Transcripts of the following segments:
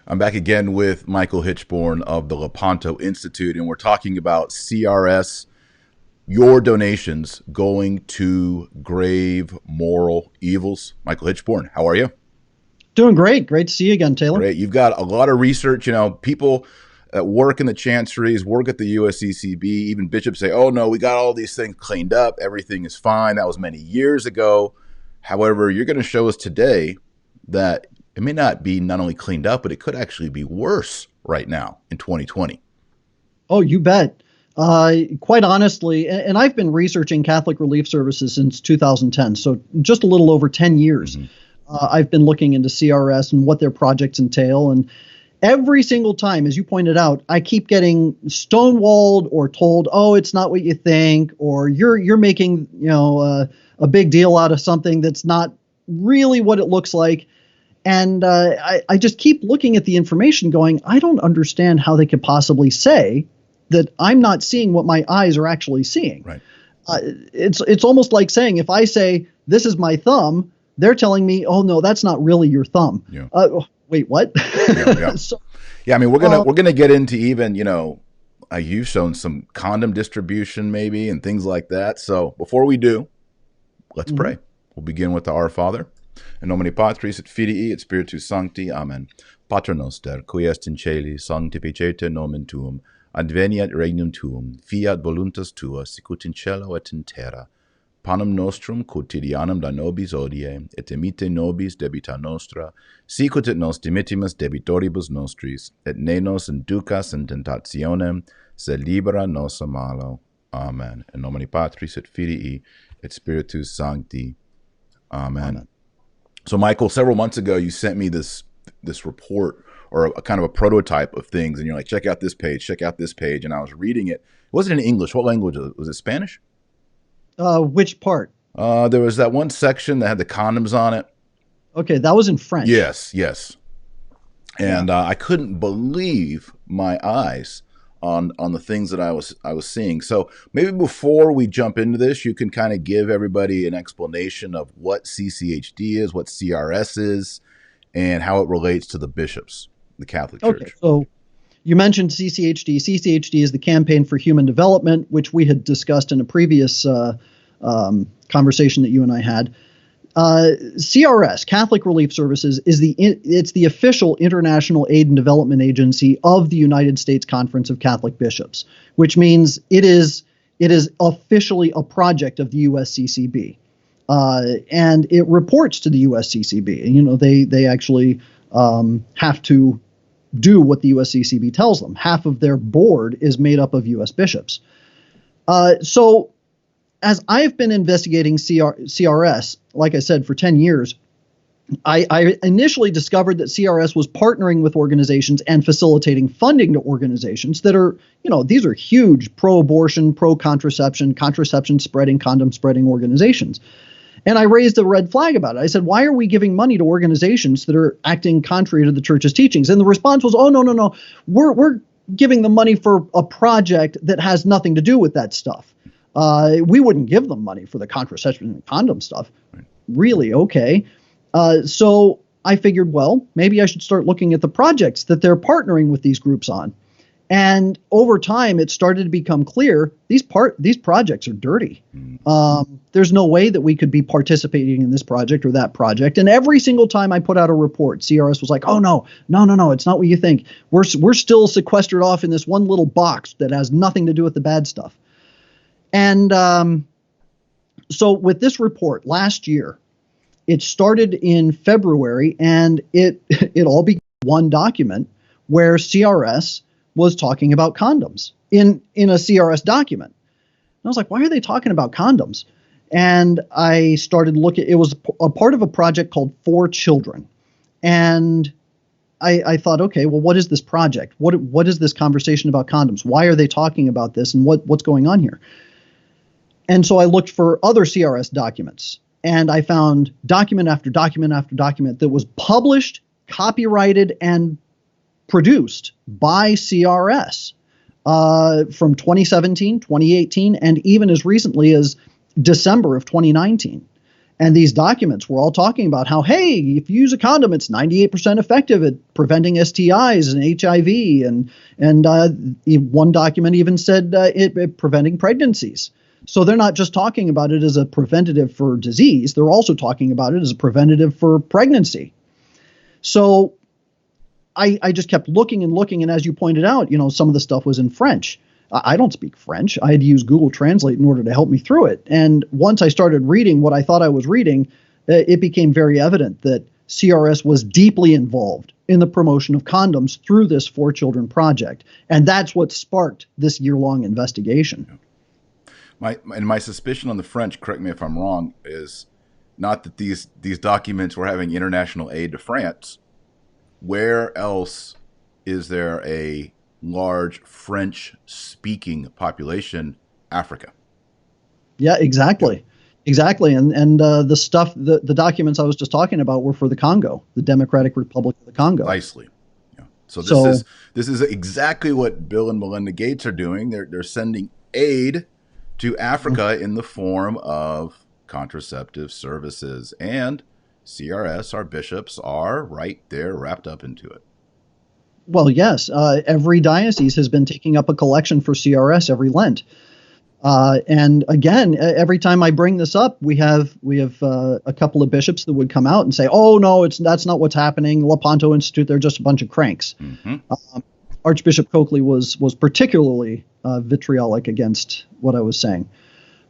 I'm back again with Michael Hitchborn of the Lepanto Institute, and we're talking about CRS, your donations going to grave moral evils. Michael Hitchborn, how are you? Doing great. Great to see you again, Taylor. Great. You've got a lot of research. People that work in the chanceries, work at the USCCB, even bishops say, oh, no, we got all these things cleaned up. Everything is fine. That was many years ago. However, you're going to show us today that it may not be not only cleaned up, but it could actually be worse right now in 2020. Oh, you bet. Quite honestly, and I've been researching Catholic Relief Services since 2010, so just a little over 10 years. I've been looking into CRS and what their projects entail, and every single time, as you pointed out, I keep getting stonewalled or told, "Oh, it's not what you think," or "You're making a big deal out of something that's not really what it looks like." And I just keep looking at the information going, I don't understand how they could possibly say that I'm not seeing what my eyes are actually seeing. Right. It's almost like saying, if I say, this is my thumb, they're telling me, oh, no, that's not really your thumb. Yeah. Wait, what? Yeah. I mean, we're gonna get into even, you've shown some condom distribution maybe and things like that. So before we do, let's pray. We'll begin with the Our Father. In nomine Patris et Filii et Spiritus Sancti. Amen. Pater noster, qui est in celi, sanctificete nomen tuum, adveniat regnum tuum, fiat voluntas tua, sicut in cielo et in terra. Panem nostrum quotidianum da nobis hodie, et emite nobis debita nostra, sicut et nos dimittimus debitoribus nostris, et ne nos inducas in tentationem, sed libera nos a malo. Amen. In nomine Patris et Filii et Spiritus Sancti. Amen. So, Michael, several months ago, you sent me this report or a kind of a prototype of things, and you're like, check out this page, and I was reading it. It wasn't in English. What language was it? Spanish? Which part? There was that one section that had the condoms on it. Okay, that was in French. Yes. And I couldn't believe my eyes on the things that I was seeing. So maybe before we jump into this, you can kind of give everybody an explanation of what CCHD is, what CRS is, and how it relates to the bishops, the Catholic Church. Okay, so you mentioned CCHD. CCHD is the Campaign for Human Development, which we had discussed in a previous conversation that you and I had. CRS, Catholic Relief Services, it's the official international aid and development agency of the United States Conference of Catholic Bishops, which means it is officially a project of the USCCB, and it reports to the USCCB. They actually have to do what the USCCB tells them. Half of their board is made up of U.S. bishops. So as I've been investigating CRS, like I said, for 10 years, I initially discovered that CRS was partnering with organizations and facilitating funding to organizations that are, these are huge pro-abortion, pro-contraception, contraception spreading, condom spreading organizations. And I raised a red flag about it. I said, why are we giving money to organizations that are acting contrary to the church's teachings? And the response was, oh, no. We're giving them money for a project that has nothing to do with that stuff. We wouldn't give them money for the contraception and condom stuff. Right. Really? Okay. So I figured, well, maybe I should start looking at the projects that they're partnering with these groups on. And over time, it started to become clear these projects are dirty. There's no way that we could be participating in this project or that project. And every single time I put out a report, CRS was like, oh, no, it's not what you think. We're still sequestered off in this one little box that has nothing to do with the bad stuff. And so with this report last year, it started in February, and it all began one document where CRS was talking about condoms in a CRS document. And I was like, why are they talking about condoms? And I started looking. It was a part of a project called For Children. And I thought, okay, well, what is this project? What is this conversation about condoms? Why are they talking about this, and what's going on here? And so I looked for other CRS documents, and I found document after document after document that was published, copyrighted, and produced by CRS from 2017, 2018, and even as recently as December of 2019. And these documents were all talking about how, hey, if you use a condom, it's 98% effective at preventing STIs and HIV. And one document even said it preventing pregnancies. So they're not just talking about it as a preventative for disease. They're also talking about it as a preventative for pregnancy. So I just kept looking and looking. And as you pointed out, some of the stuff was in French. I don't speak French. I had to use Google Translate in order to help me through it. And once I started reading what I thought I was reading, it became very evident that CRS was deeply involved in the promotion of condoms through this 4 Children project. And that's what sparked this year-long investigation. My suspicion on the French, correct me if I'm wrong, is not that these documents were having international aid to France. Where else is there a large French-speaking population? Africa. Yeah, exactly. Exactly. And the documents I was just talking about were for the Congo, the Democratic Republic of the Congo. Precisely. Yeah. So this is exactly what Bill and Melinda Gates are doing. They're sending aid to Africa in the form of contraceptive services, and CRS, our bishops, are right there wrapped up into it. Well, yes. Every diocese has been taking up a collection for CRS every Lent. And again, every time I bring this up, we have a couple of bishops that would come out and say, "Oh no, that's not what's happening. Lepanto Institute, they're just a bunch of cranks." Mm-hmm. Archbishop Coakley was particularly vitriolic against what I was saying.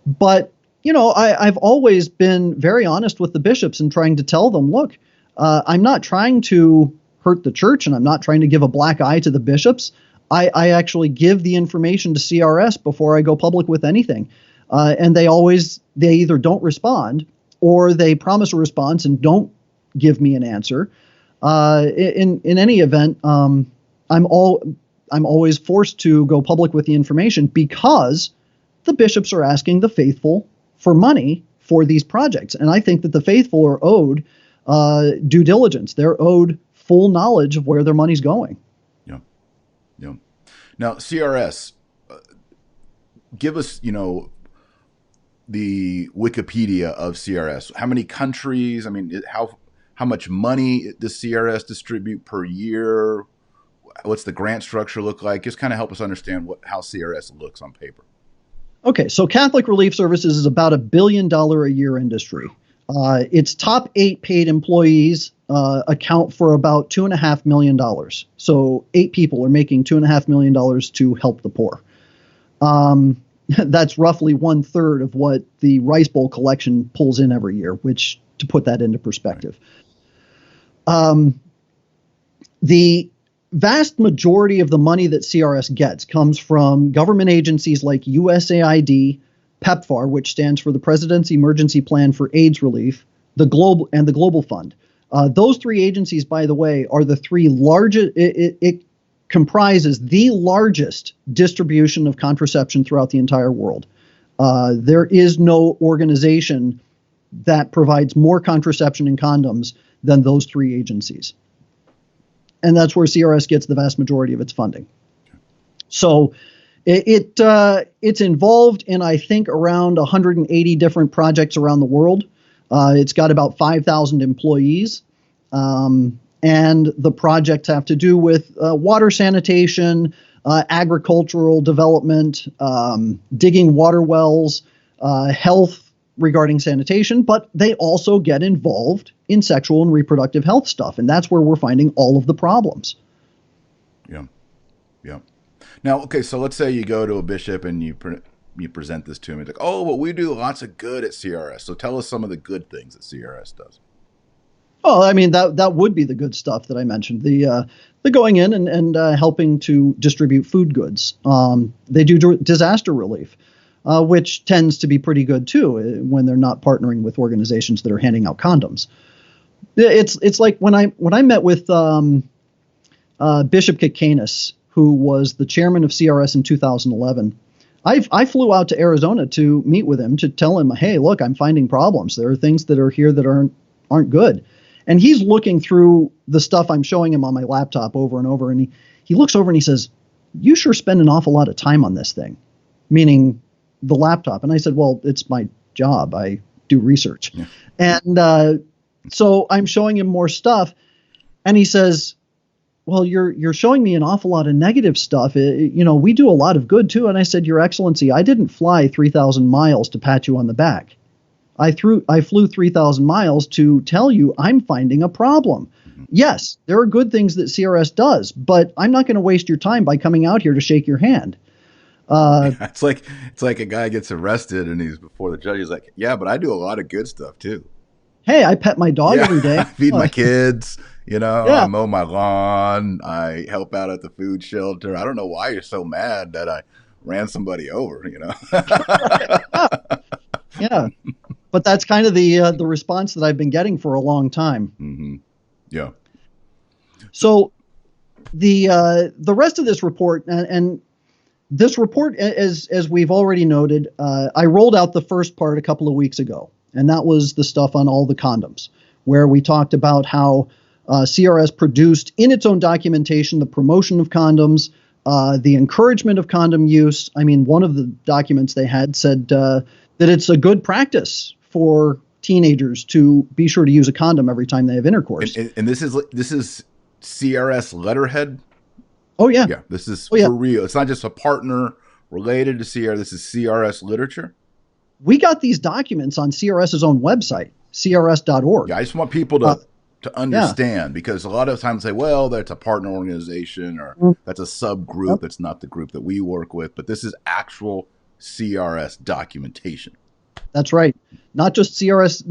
But I've always been very honest with the bishops in trying to tell them, look, I'm not trying to hurt the church, and I'm not trying to give a black eye to the bishops. I actually give the information to CRS before I go public with anything. And they either don't respond, or they promise a response and don't give me an answer. In any event, I'm always forced to go public with the information because the bishops are asking the faithful for money for these projects. And I think that the faithful are owed due diligence. They're owed full knowledge of where their money's going. Yeah. Yeah. Now, CRS, give us, the Wikipedia of CRS. How many countries? I mean, how much money does CRS distribute per year? What's the grant structure look like? Just kind of help us understand how CRS looks on paper. Okay, so Catholic Relief Services is about $1 billion a year industry. Its top 8 paid employees account for about $2.5 million. So 8 people are making $2.5 million to help the poor. That's roughly 1/3 of what the Rice Bowl collection pulls in every year, which, to put that into perspective. The vast majority of the money that CRS gets comes from government agencies like USAID, PEPFAR, which stands for the President's Emergency Plan for AIDS Relief, the Global Fund. Those 3 agencies, by the way, are the 3 largest. It comprises the largest distribution of contraception throughout the entire world. There is no organization that provides more contraception and condoms than those 3 agencies. And that's where CRS gets the vast majority of its funding. So it's involved in, I think, around 180 different projects around the world. It's got about 5,000 employees. And the projects have to do with water sanitation, agricultural development, digging water wells, health regarding sanitation, but they also get involved in sexual and reproductive health stuff. And that's where we're finding all of the problems. Yeah. Yeah. Now, okay, so let's say you go to a bishop and you present this to him. It's like, oh, well, we do lots of good at CRS. So tell us some of the good things that CRS does. Well, I mean, that would be the good stuff that I mentioned. The going in and helping to distribute food goods. They do disaster relief, which tends to be pretty good too when they're not partnering with organizations that are handing out condoms. It's like when I met with Bishop Kikanis, who was the chairman of CRS in 2011. I flew out to Arizona to meet with him to tell him, hey, look, I'm finding problems. There are things that are here that aren't good. And he's looking through the stuff I'm showing him on my laptop over and over. And he looks over and he says, you sure spend an awful lot of time on this thing, meaning the laptop. And I said, well, it's my job. I do research. Yeah. And so I'm showing him more stuff, and he says, well, you're showing me an awful lot of negative stuff. We do a lot of good too. And I said, Your Excellency, I didn't fly 3,000 miles to pat you on the back. I flew 3,000 miles to tell you I'm finding a problem. Mm-hmm. Yes, there are good things that CRS does, but I'm not going to waste your time by coming out here to shake your hand. It's like a guy gets arrested and he's before the judge. He's like, yeah, but I do a lot of good stuff too. Hey, I pet my dog every day. I feed my kids. I mow my lawn. I help out at the food shelter. I don't know why you're so mad that I ran somebody over. Yeah, but that's kind of the response that I've been getting for a long time. Mm-hmm. Yeah. So the rest of this report and this report, as we've already noted, I rolled out the first part a couple of weeks ago, and that was the stuff on all the condoms, where we talked about how CRS produced in its own documentation the promotion of condoms, the encouragement of condom use. I mean, one of the documents they had said that it's a good practice for teenagers to be sure to use a condom every time they have intercourse. And this is CRS letterhead. Oh yeah, yeah. This is for real. It's not just a partner related to CRS. This is CRS literature. We got these documents on CRS's own website, crs.org. Yeah, I just want people to understand, because a lot of times say, well, that's a partner organization or that's a subgroup. Yep. It's not the group that we work with, but this is actual CRS documentation. That's right. Not just CRS,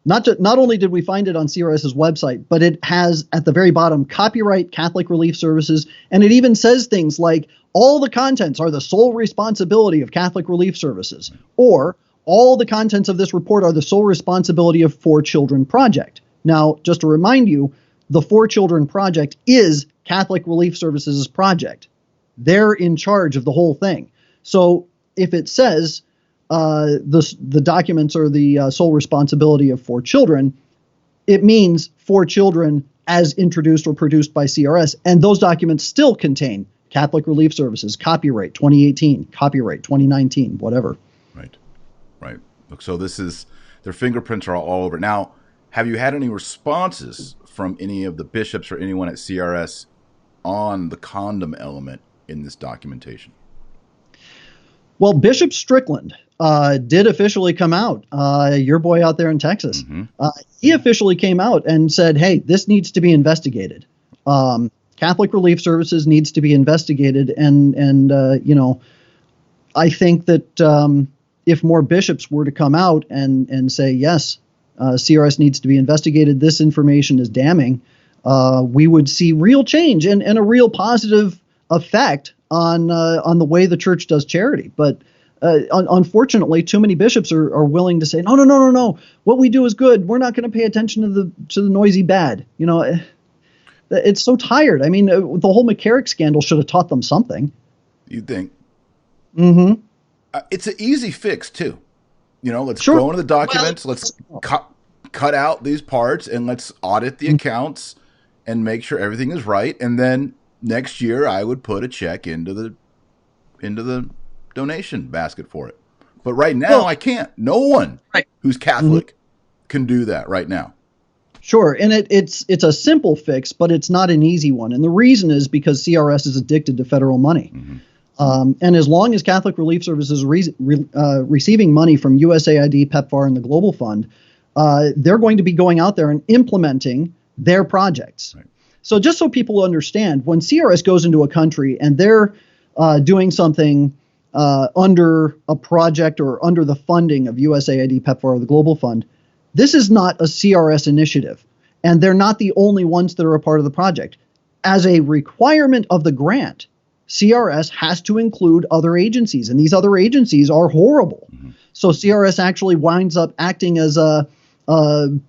not only did we find it on CRS's website, but it has at the very bottom copyright Catholic Relief Services, and it even says things like all the contents are the sole responsibility of Catholic Relief Services, or all the contents of this report are the sole responsibility of 4 Children Project. Now, just to remind you, the 4 Children Project is Catholic Relief Services' project. They're in charge of the whole thing. So if it says the documents are the sole responsibility of 4 children, it means 4 children as introduced or produced by CRS. And those documents still contain Catholic Relief Services, copyright 2018, copyright 2019, whatever. Right. So this is, their fingerprints are all over. Now, have you had any responses from any of the bishops or anyone at CRS on the condom element in this documentation? Well, Bishop Strickland did officially come out, your boy out there in Texas. Mm-hmm. He officially came out and said, hey, this needs to be investigated. Catholic Relief Services needs to be investigated. And I think that if more bishops were to come out and say, yes, CRS needs to be investigated, this information is damning, we would see real change and a real positive effect on the way the church does charity. But unfortunately, too many bishops are willing to say, no. What we do is good. We're not going to pay attention to the noisy bad. It's so tired. I mean, the whole McCarrick scandal should have taught them something. You'd think. Mm-hmm. It's an easy fix too. Let's go into the documents. Let's cut out these parts and let's audit the accounts and make sure everything is right. And then next year, I would put a check into the donation basket for it. But right now, I can't. No one who's Catholic can do that right now. Sure, and it's a simple fix, but it's not an easy one. And the reason is because CRS is addicted to federal money. Mm-hmm. And as long as Catholic Relief Services receiving money from USAID, PEPFAR, and the Global Fund, they're going to be going out there and implementing their projects. Right. So just so people understand, when CRS goes into a country and they're doing something under a project or under the funding of USAID, PEPFAR, or the Global Fund, this is not a CRS initiative, and they're not the only ones that are a part of the project. As a requirement of the grant, CRS has to include other agencies, and these other agencies are horrible. Mm-hmm. So CRS actually winds up acting as a kind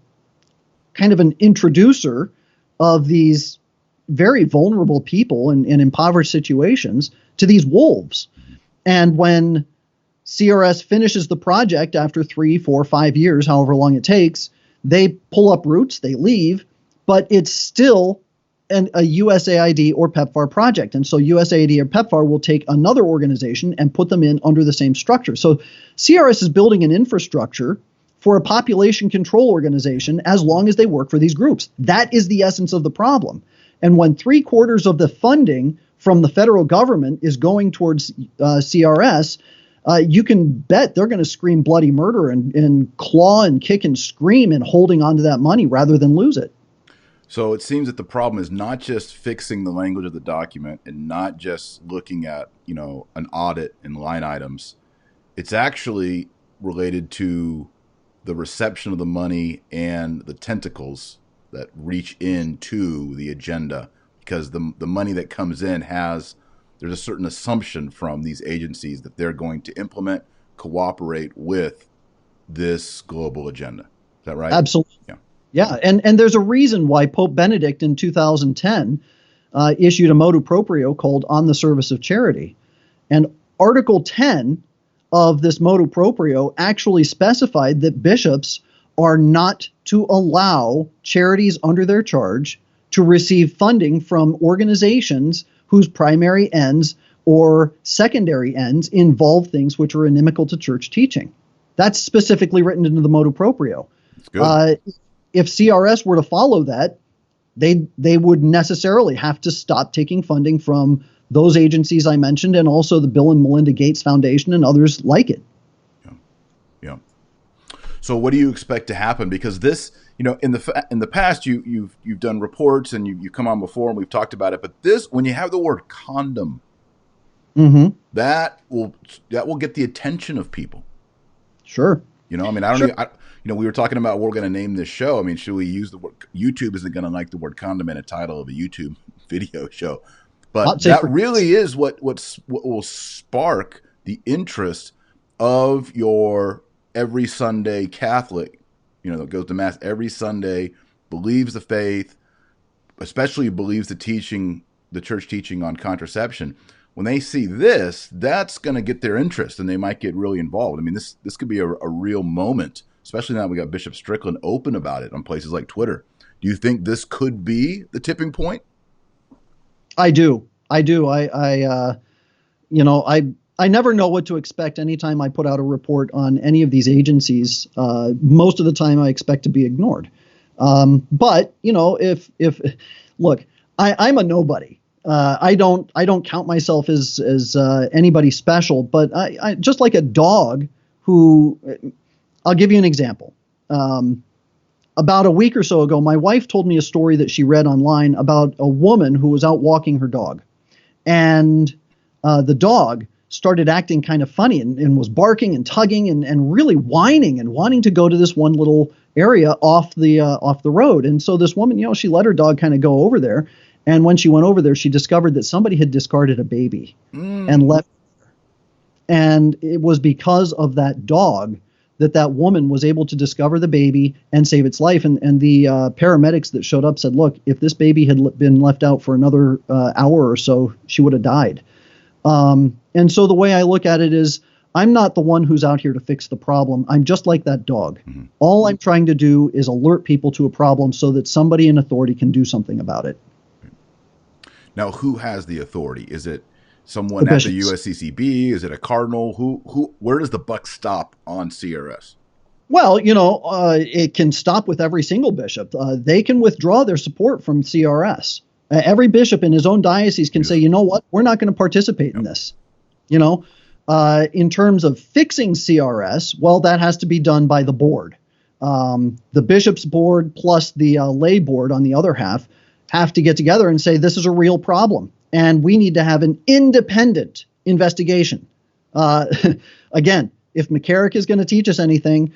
of an introducer of these very vulnerable people in impoverished situations to these wolves. And when CRS finishes the project after 3, 4, 5 years, however long it takes, they pull up roots, they leave, but it's still a USAID or PEPFAR project. And so USAID or PEPFAR will take another organization and put them in under the same structure. So CRS is building an infrastructure for a population control organization as long as they work for these groups. That is the essence of the problem. And when 3/4 of the funding from the federal government is going towards CRS, you can bet they're going to scream bloody murder and claw and kick and scream and holding onto that money rather than lose it. So it seems that the problem is not just fixing the language of the document and not just looking at, an audit and line items. It's actually related to the reception of the money and the tentacles that reach into the agenda, because the money that comes in there's a certain assumption from these agencies that they're going to implement, cooperate with this global agenda. Is that right? Absolutely. Yeah. Yeah, and there's a reason why Pope Benedict in 2010 issued a motu proprio called On the Service of Charity. And Article 10 of this motu proprio actually specified that bishops are not to allow charities under their charge to receive funding from organizations whose primary ends or secondary ends involve things which are inimical to church teaching. That's specifically written into the motu proprio. That's good. If CRS were to follow that, they would necessarily have to stop taking funding from those agencies I mentioned, and also the Bill and Melinda Gates Foundation and others like it. Yeah. So what do you expect to happen? Because this, in the past, you've done reports and you've come on before and we've talked about it. But this, when you have the word condom, that will get the attention of people. Sure. I don't sure. We were talking about what we're going to name this show. I mean, should we use the word? YouTube isn't going to like the word condom in a title of a YouTube video show, but that really is what will spark the interest of your every Sunday Catholic, that goes to mass every Sunday, believes the faith, especially believes the church teaching on contraception. When they see this, that's going to get their interest, and they might get really involved. I mean, this could be a real moment, especially now we got Bishop Strickland open about it on places like Twitter. Do you think this could be the tipping point? I do. I never know what to expect anytime I put out a report on any of these agencies. Most of the time I expect to be ignored. But if look, I'm a nobody. I don't count myself as anybody special, but I just like a dog who, I'll give you an example. About a week or so ago, my wife told me a story that she read online about a woman who was out walking her dog. And the dog started acting kind of funny and was barking and tugging and really whining and wanting to go to this one little area off the road. And so this woman, she let her dog kind of go over there. And when she went over there, she discovered that somebody had discarded a baby and left her. And it was because of that dog that woman was able to discover the baby and save its life. And the paramedics that showed up said, look, if this baby had been left out for another hour or so, she would have died. And so the way I look at it is, I'm not the one who's out here to fix the problem. I'm just like that dog. Mm-hmm. All I'm trying to do is alert people to a problem so that somebody in authority can do something about it. Now, who has the authority? Is it someone at the USCCB? Is it a cardinal? Where does the buck stop on CRS? Well, it can stop with every single bishop. They can withdraw their support from CRS. Every bishop in his own diocese can say, you know what, we're not going to participate in this. In terms of fixing CRS, well, that has to be done by the board. The bishop's board plus the lay board on the other half have to get together and say, this is a real problem, and we need to have an independent investigation. Again, if McCarrick is going to teach us anything,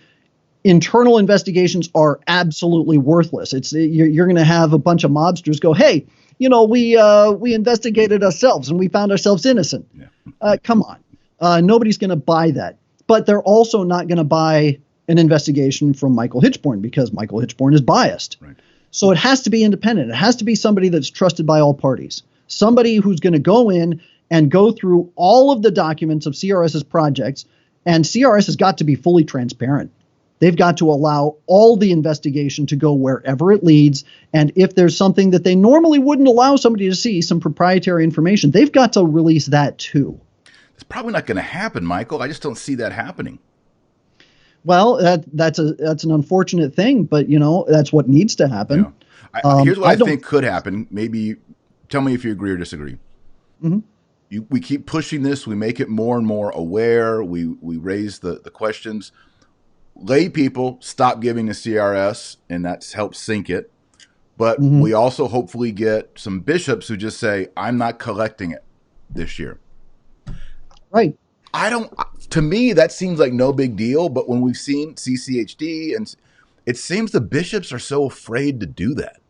internal investigations are absolutely worthless. You're going to have a bunch of mobsters go, hey, we investigated ourselves and we found ourselves innocent. Yeah. Come on. Nobody's going to buy that. But they're also not going to buy an investigation from Michael Hitchborn because Michael Hitchborn is biased. Right. So it has to be independent. It has to be somebody that's trusted by all parties. Somebody who's going to go in and go through all of the documents of CRS's projects, and CRS has got to be fully transparent. They've got to allow all the investigation to go wherever it leads. And if there's something that they normally wouldn't allow somebody to see, some proprietary information, they've got to release that too. It's probably not going to happen, Michael. I just don't see that happening. Well, that's an unfortunate thing, but that's what needs to happen. Yeah. Here's what I think could happen. Maybe tell me if you agree or disagree. Mm-hmm. We keep pushing this. We make it more and more aware. We raise the questions. Lay people stop giving to CRS, and that's helped sink it. But we also hopefully get some bishops who just say, I'm not collecting it this year. Right. To me, that seems like no big deal. But when we've seen CCHD, and it seems the bishops are so afraid to do that.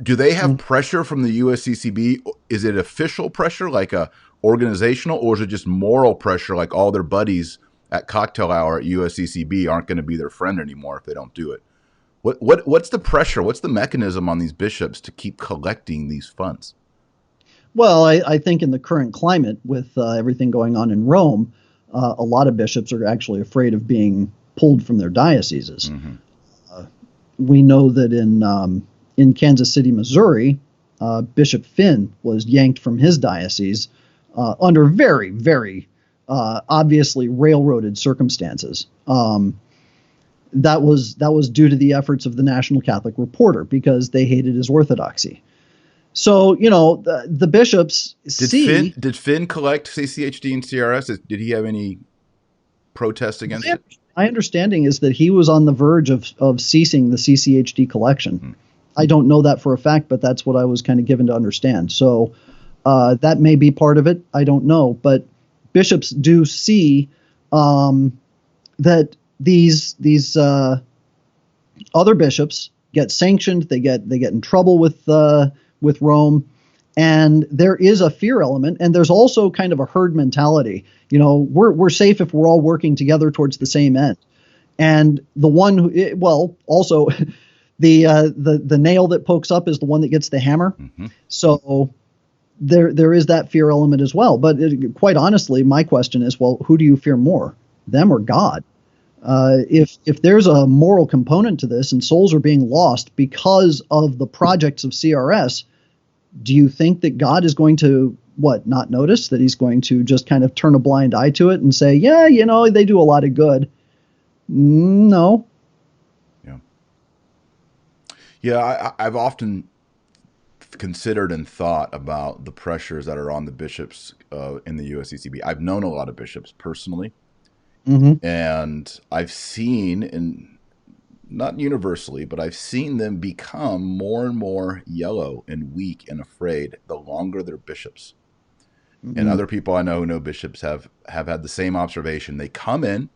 Do they have pressure from the USCCB? Is it official pressure, like a organizational, or is it just moral pressure, like all their buddies at cocktail hour at USCCB aren't going to be their friend anymore if they don't do it? What's the pressure? What's the mechanism on these bishops to keep collecting these funds? Well, I think in the current climate with everything going on in Rome, a lot of bishops are actually afraid of being pulled from their dioceses. We know that in Kansas City, Missouri, Bishop Finn was yanked from his diocese under very, very obviously railroaded circumstances. That was due to the efforts of the National Catholic Reporter because they hated his orthodoxy. So, the bishops Did Finn collect CCHD and CRS? Did he have any protest against it? My understanding is that he was on the verge of ceasing the CCHD collection. I don't know that for a fact, but that's what I was kind of given to understand. So that may be part of it. I don't know. But bishops do see that these other bishops get sanctioned. They get in trouble with Rome, and there is a fear element, and there's also kind of a herd mentality. We're safe if we're all working together towards the same end. And the one who, also the nail that pokes up is the one that gets the hammer. So there is that fear element as well. But quite honestly, my question is, well, who do you fear more, them or God? If there's a moral component to this and souls are being lost because of the projects of CRS, do you think that God is going to not notice, that he's going to just kind of turn a blind eye to it and say, yeah, they do a lot of good? No. Yeah, I've often considered and thought about the pressures that are on the bishops in the USCCB. I've known a lot of bishops personally, and I've seen, and not universally, but I've seen them become more and more yellow and weak and afraid the longer they're bishops. And other people I know who know bishops have had the same observation. They come in,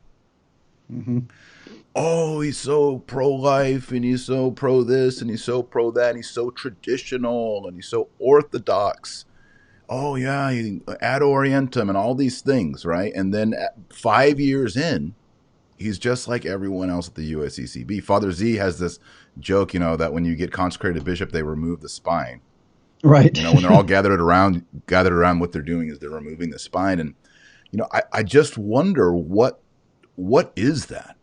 oh, he's so pro-life, and he's so pro-this, and he's so pro-that, and he's so traditional, and he's so orthodox. Oh, yeah, ad orientem, and all these things, right? And then 5 years in, he's just like everyone else at the USCCB. Father Z has this joke, that when you get consecrated bishop, they remove the spine. Right. When they're all gathered around, what they're doing is they're removing the spine. And, I just wonder what is that?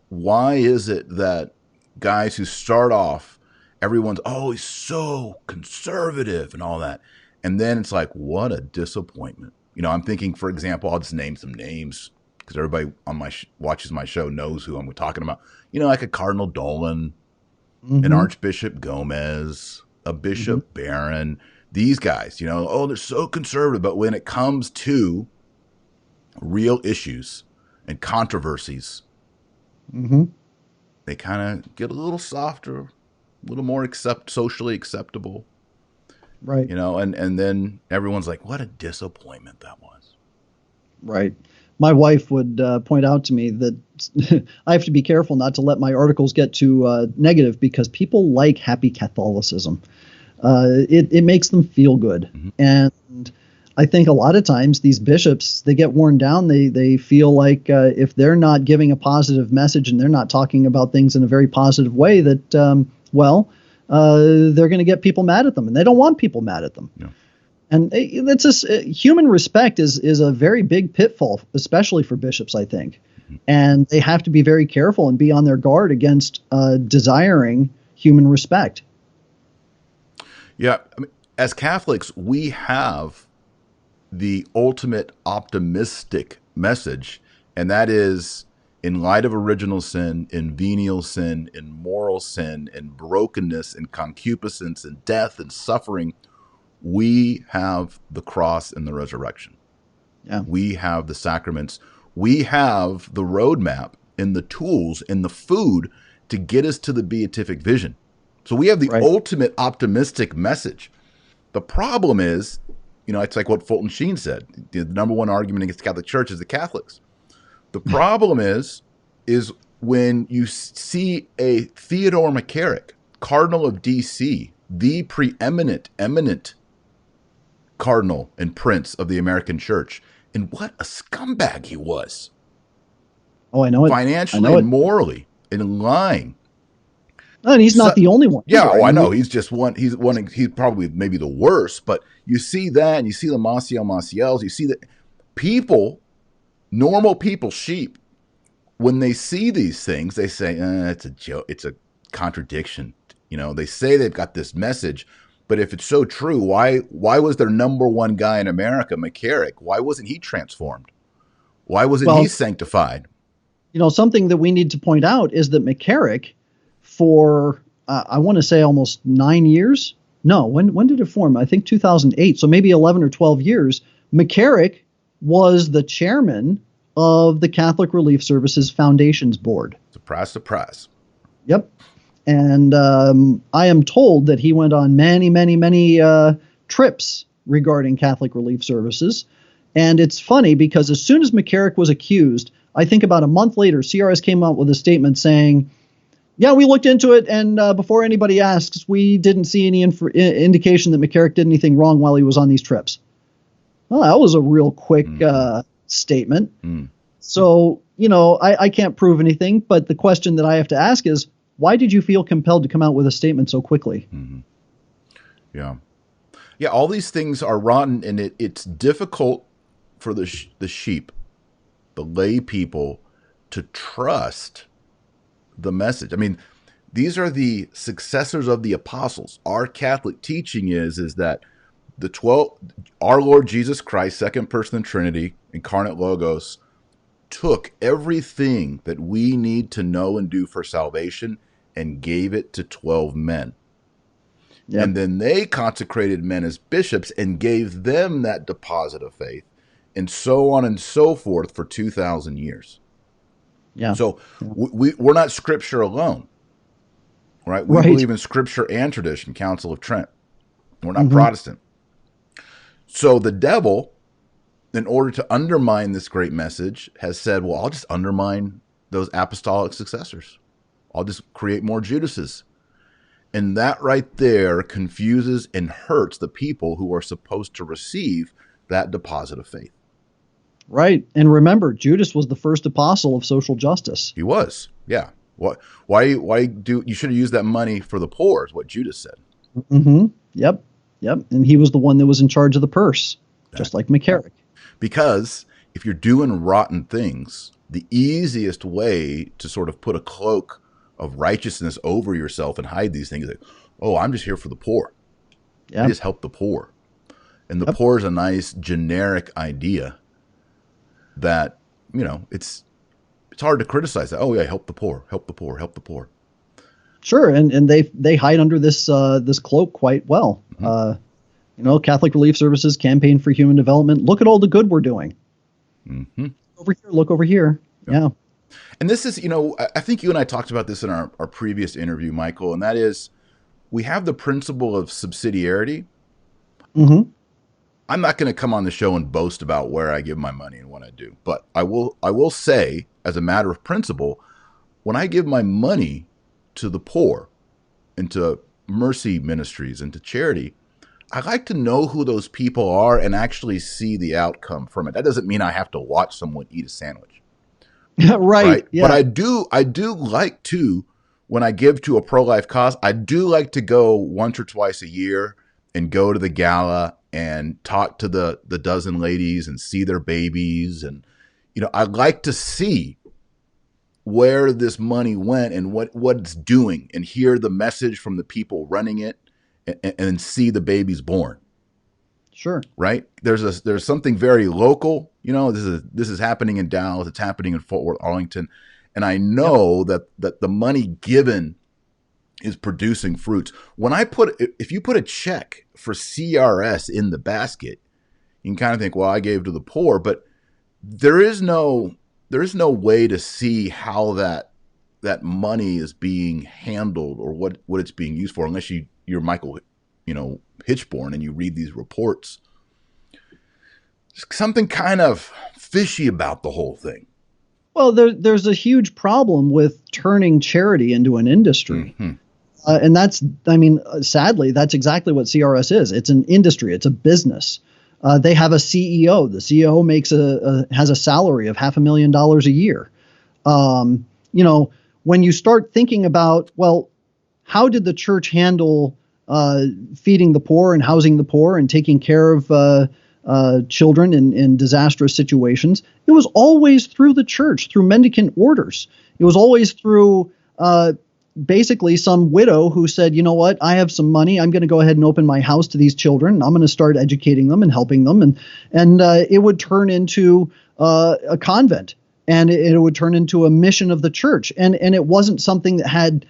Why is it that guys who start off, everyone's, oh, he's so conservative and all that. And then it's like, what a disappointment. I'm thinking, for example, I'll just name some names because everybody on watches my show knows who I'm talking about. Like a Cardinal Dolan, an Archbishop Gomez, a Bishop Barron, these guys, they're so conservative. But when it comes to real issues and controversies, they kind of get a little softer, a little more socially acceptable. Right. And then everyone's like, what a disappointment that was. Right. My wife would point out to me that I have to be careful not to let my articles get too negative because people like happy Catholicism. It makes them feel good. And I think a lot of times these bishops, they get worn down. They feel like if they're not giving a positive message and they're not talking about things in a very positive way, that, they're going to get people mad at them, and they don't want people mad at them. Yeah. And that's just human respect is a very big pitfall, especially for bishops, I think. And they have to be very careful and be on their guard against desiring human respect. Yeah. I mean, as Catholics, we have the ultimate optimistic message, and that is, in light of original sin, in venial sin, in moral sin, in brokenness, in concupiscence, in death, and suffering, we have the cross and the resurrection. Yeah. We have the sacraments. We have the roadmap and the tools and the food to get us to the beatific vision. So we have the ultimate optimistic message. The problem is, it's like what Fulton Sheen said. The number one argument against the Catholic Church is the Catholics. The problem is when you see a Theodore McCarrick, Cardinal of D.C., the preeminent, eminent cardinal and prince of the American church, and what a scumbag he was. Oh, I know it. Financially and morally, and lying. And he's not the only one. Yeah, I know. He's just one. He's probably maybe the worst. But you see that, and you see the Maciels. You see that people, normal people, sheep, when they see these things, they say, it's a joke. It's a contradiction. They say they've got this message, but if it's so true, why was their number one guy in America, McCarrick? Why wasn't he transformed? Why wasn't he sanctified? Something that we need to point out is that McCarrick, for I want to say almost 9 years. No, when did it form? I think 2008. So maybe 11 or 12 years. McCarrick was the chairman of the Catholic Relief Services Foundations Board. Surprise, surprise. Yep. And I am told that he went on many, many, many trips regarding Catholic Relief Services. And it's funny because as soon as McCarrick was accused, I think about a month later, CRS came out with a statement saying, yeah, we looked into it, and before anybody asks, we didn't see any indication that McCarrick did anything wrong while he was on these trips. Well, that was a real quick statement. So, I can't prove anything, but the question that I have to ask is, why did you feel compelled to come out with a statement so quickly? Yeah. Yeah, all these things are rotten, and it's difficult for the sheep, the lay people, to trust the message. I mean, these are the successors of the apostles. Our Catholic teaching is that our Lord Jesus Christ, second person in Trinity, incarnate Logos, took everything that we need to know and do for salvation and gave it to 12 men. Yep. And then they consecrated men as bishops and gave them that deposit of faith, and so on and so forth for 2,000 years. Yeah. So we're not Scripture alone, right? We believe in Scripture and tradition, Council of Trent. We're not Protestant. So the devil, in order to undermine this great message, has said, well, I'll just undermine those apostolic successors. I'll just create more Judases. And that right there confuses and hurts the people who are supposed to receive that deposit of faith. Right. And remember, Judas was the first apostle of social justice. He was. Yeah. Why do you should have used that money for the poor is what Judas said. Yep. And he was the one that was in charge of the purse, just like McCarrick. Because if you're doing rotten things, the easiest way to sort of put a cloak of righteousness over yourself and hide these things is like, oh, I'm just here for the poor. I just help the poor. And the poor is a nice generic idea that, it's hard to criticize that. Oh yeah, help the poor, help the poor, help the poor. Sure, and they hide under this cloak quite well. Catholic Relief Services, Campaign for Human Development. Look at all the good we're doing. Over here, look over here. Yeah. And this is, I think you and I talked about this in our previous interview, Michael, and that is, we have the principle of subsidiarity. I'm not going to come on the show and boast about where I give my money and what I do, but I will say, as a matter of principle, when I give my money to the poor and to mercy ministries and to charity, I like to know who those people are and actually see the outcome from it. That doesn't mean I have to watch someone eat a sandwich. Right. Yeah. But I do like to, when I give to a pro-life cause, I do like to go once or twice a year and go to the gala and talk to the dozen ladies and see their babies. And, I like to see where this money went and what it's doing, and hear the message from the people running it, and see the babies born. Sure. Right? There's something very local. This is happening in Dallas. It's happening in Fort Worth, Arlington, and I know that the money given is producing fruits. If you put a check for CRS in the basket, you can kind of think, well, I gave to the poor, but there is no way to see how that money is being handled or what it's being used for, unless you're Michael, Hitchborn, and you read these reports. There's something kind of fishy about the whole thing. Well, there's a huge problem with turning charity into an industry. Mm-hmm. And sadly, that's exactly what CRS is. It's an industry. It's a business. They have a CEO. The CEO has a salary of $500,000 a year. When you start thinking about, well, how did the church handle feeding the poor and housing the poor and taking care of children in disastrous situations? It was always through the church, through mendicant orders. It was always through basically some widow who said, you know what, I have some money. I'm going to go ahead and open my house to these children. I'm going to start educating them and helping them. And it would turn into a convent, and it would turn into a mission of the church. And it wasn't something that had,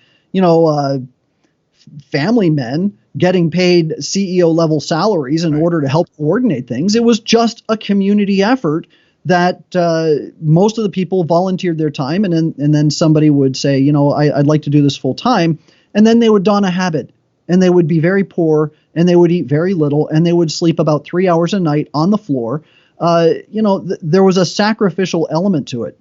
family men getting paid CEO level salaries in order to help coordinate things. It was just a community effort that most of the people volunteered their time, and then somebody would say, I'd like to do this full time, and then they would don a habit, and they would be very poor, and they would eat very little, and they would sleep about 3 hours a night on the floor. There was a sacrificial element to it.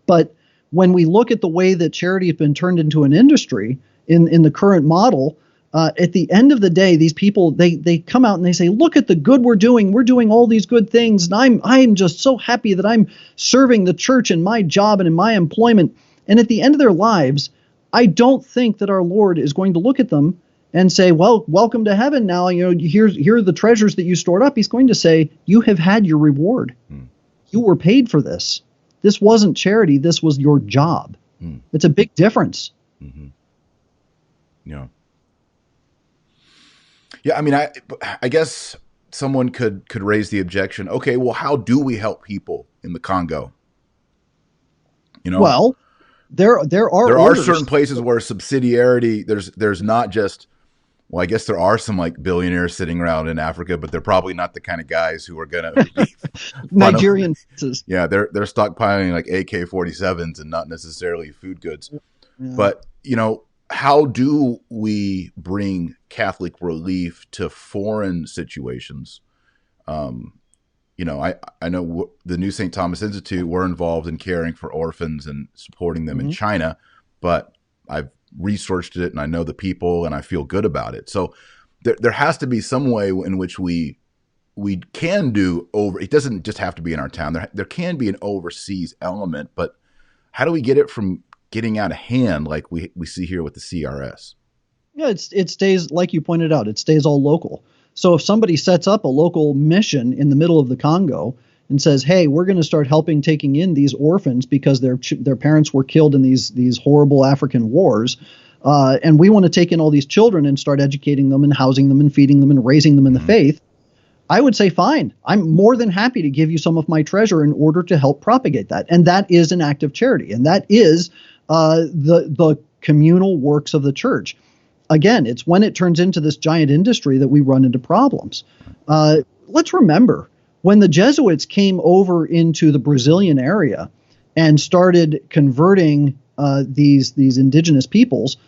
But when we look at the way that charity has been turned into an industry in the current model, at the end of the day, these people, they come out and they say, look at the good we're doing. We're doing all these good things. And I'm just so happy that I'm serving the church in my job and in my employment. And at the end of their lives, I don't think that our Lord is going to look at them and say, well, welcome to heaven now. Here are the treasures that you stored up. He's going to say, you have had your reward. You were paid for this. This wasn't charity. This was your job. It's a big difference. Mm-hmm. Yeah. Yeah, I guess someone could raise the objection. Okay, well, how do we help people in the Congo? Well, there are certain places where subsidiarity. There's not just. Well, I guess there are some like billionaires sitting around in Africa, but they're probably not the kind of guys who are gonna Nigerian. Yeah, they're stockpiling like AK-47s and not necessarily food goods. Yeah. But how do we bring Catholic relief to foreign situations? I know the New St. Thomas Institute, we're involved in caring for orphans and supporting them in China, but I've researched it and I know the people and I feel good about it. So there has to be some way in which we can do it doesn't just have to be in our town. There can be an overseas element, but how do we get it from getting out of hand like we see here with the CRS? Yeah, it stays, like you pointed out, it stays all local. So if somebody sets up a local mission in the middle of the Congo and says, hey, we're going to start taking in these orphans because their parents were killed in these horrible African wars, and we want to take in all these children and start educating them and housing them and feeding them and raising them in the faith, I would say, fine, I'm more than happy to give you some of my treasure in order to help propagate that. And that is an act of charity. And that is the communal works of the church. Again, it's when it turns into this giant industry that we run into problems. Let's remember, when the Jesuits came over into the Brazilian area and started converting these indigenous peoples,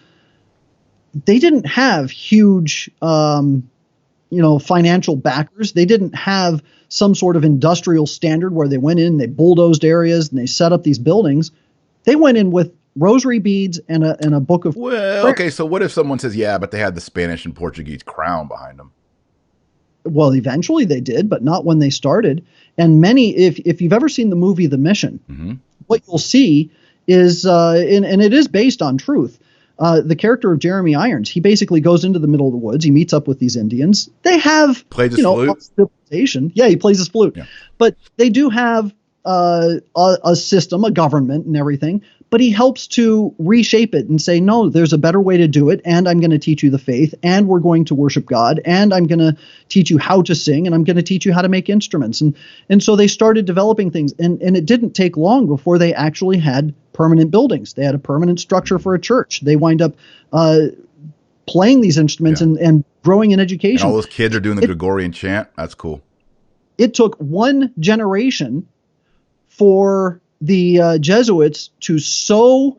they didn't have huge financial backers. They didn't have some sort of industrial standard where they went in, they bulldozed areas, and they set up these buildings. They went in with rosary beads and a book of prayer. Okay, so what if someone says, yeah, but they had the Spanish and Portuguese crown behind them? Well, eventually they did, but not when they started. And many, if you've ever seen the movie The Mission, what you'll see is, and it is based on truth, the character of Jeremy Irons, he basically goes into the middle of the woods. He meets up with these Indians. They have, plays his flute. Civilization. Yeah, he plays his flute. Yeah. But they do have a system, a government and everything, but he helps to reshape it and say, no, there's a better way to do it, and I'm going to teach you the faith, and we're going to worship God, and I'm going to teach you how to sing, and I'm going to teach you how to make instruments. And so they started developing things, and it didn't take long before they actually had permanent buildings. They had a permanent structure for a church. They wind up playing these instruments and growing in education. And all those kids are doing the Gregorian chant. That's cool. It took one generation for the Jesuits to so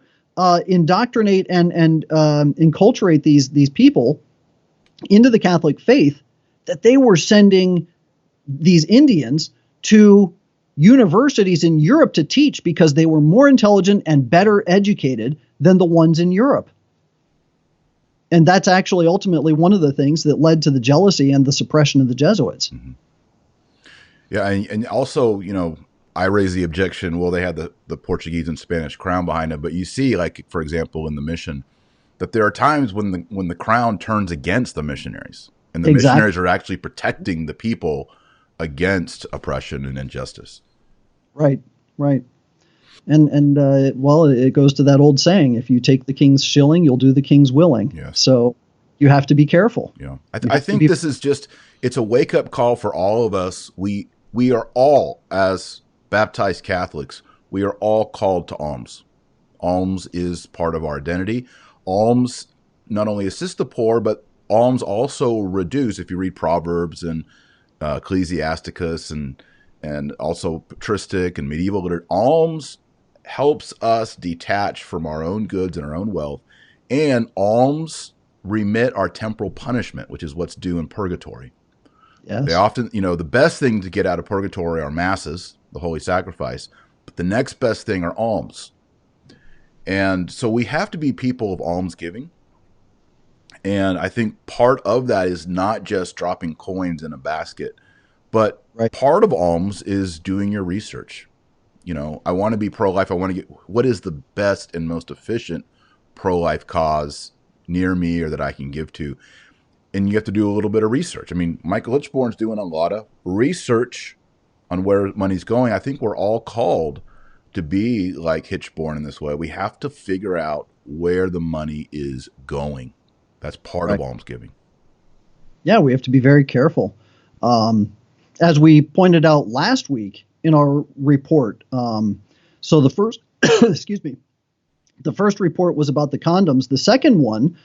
indoctrinate and enculturate these people into the Catholic faith that they were sending these Indians to universities in Europe to teach because they were more intelligent and better educated than the ones in Europe. And that's actually ultimately one of the things that led to the jealousy and the suppression of the Jesuits. Mm-hmm. Yeah, and also, I raise the objection, well, they had the Portuguese and Spanish crown behind them, but you see, like, for example, in the mission, that there are times when the crown turns against the missionaries, and the missionaries are actually protecting the people against oppression and injustice. Right. And well, it goes to that old saying, if you take the king's shilling, you'll do the king's willing. Yes. So you have to be careful. Yeah. I think this is it's a wake-up call for all of us. We are all, as baptized Catholics, we are all called to alms. Alms is part of our identity. Alms not only assist the poor, but alms also reduce, if you read Proverbs and Ecclesiasticus and also patristic and medieval literature, alms helps us detach from our own goods and our own wealth, and alms remit our temporal punishment, which is what's due in purgatory. Yes. They often, the best thing to get out of purgatory are masses, the holy sacrifice, but the next best thing are alms. And so we have to be people of almsgiving. And I think part of that is not just dropping coins in a basket, but part of alms is doing your research. I want to be pro-life. I want to get what is the best and most efficient pro-life cause near me or that I can give to. And you have to do a little bit of research. I mean, Michael Hitchborn's doing a lot of research on where money's going. I think we're all called to be like Hitchborn in this way. We have to figure out where the money is going. That's part of almsgiving. Yeah, we have to be very careful. As we pointed out last week in our report, so the first, the first report was about the condoms. The second one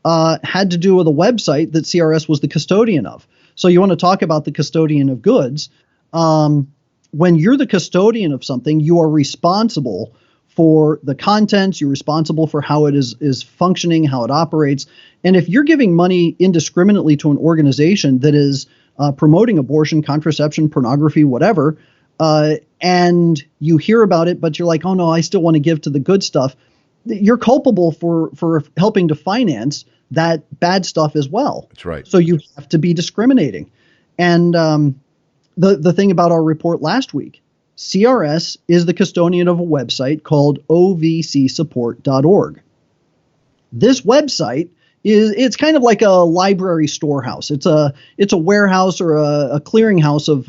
had to do with a website that CRS was the custodian of. So you want to talk about the custodian of goods. When you're the custodian of something, you are responsible for the contents. You're responsible for how it is functioning, how it operates. And if you're giving money indiscriminately to an organization that is promoting abortion, contraception, pornography, whatever, and you hear about it, but you're like, oh no, I still want to give to the good stuff, you're culpable for helping to finance that bad stuff as well. That's right. So you have to be discriminating. And the thing about our report last week, CRS is the custodian of a website called ovcsupport.org. This website it's kind of like a library storehouse. It's a warehouse or a clearinghouse of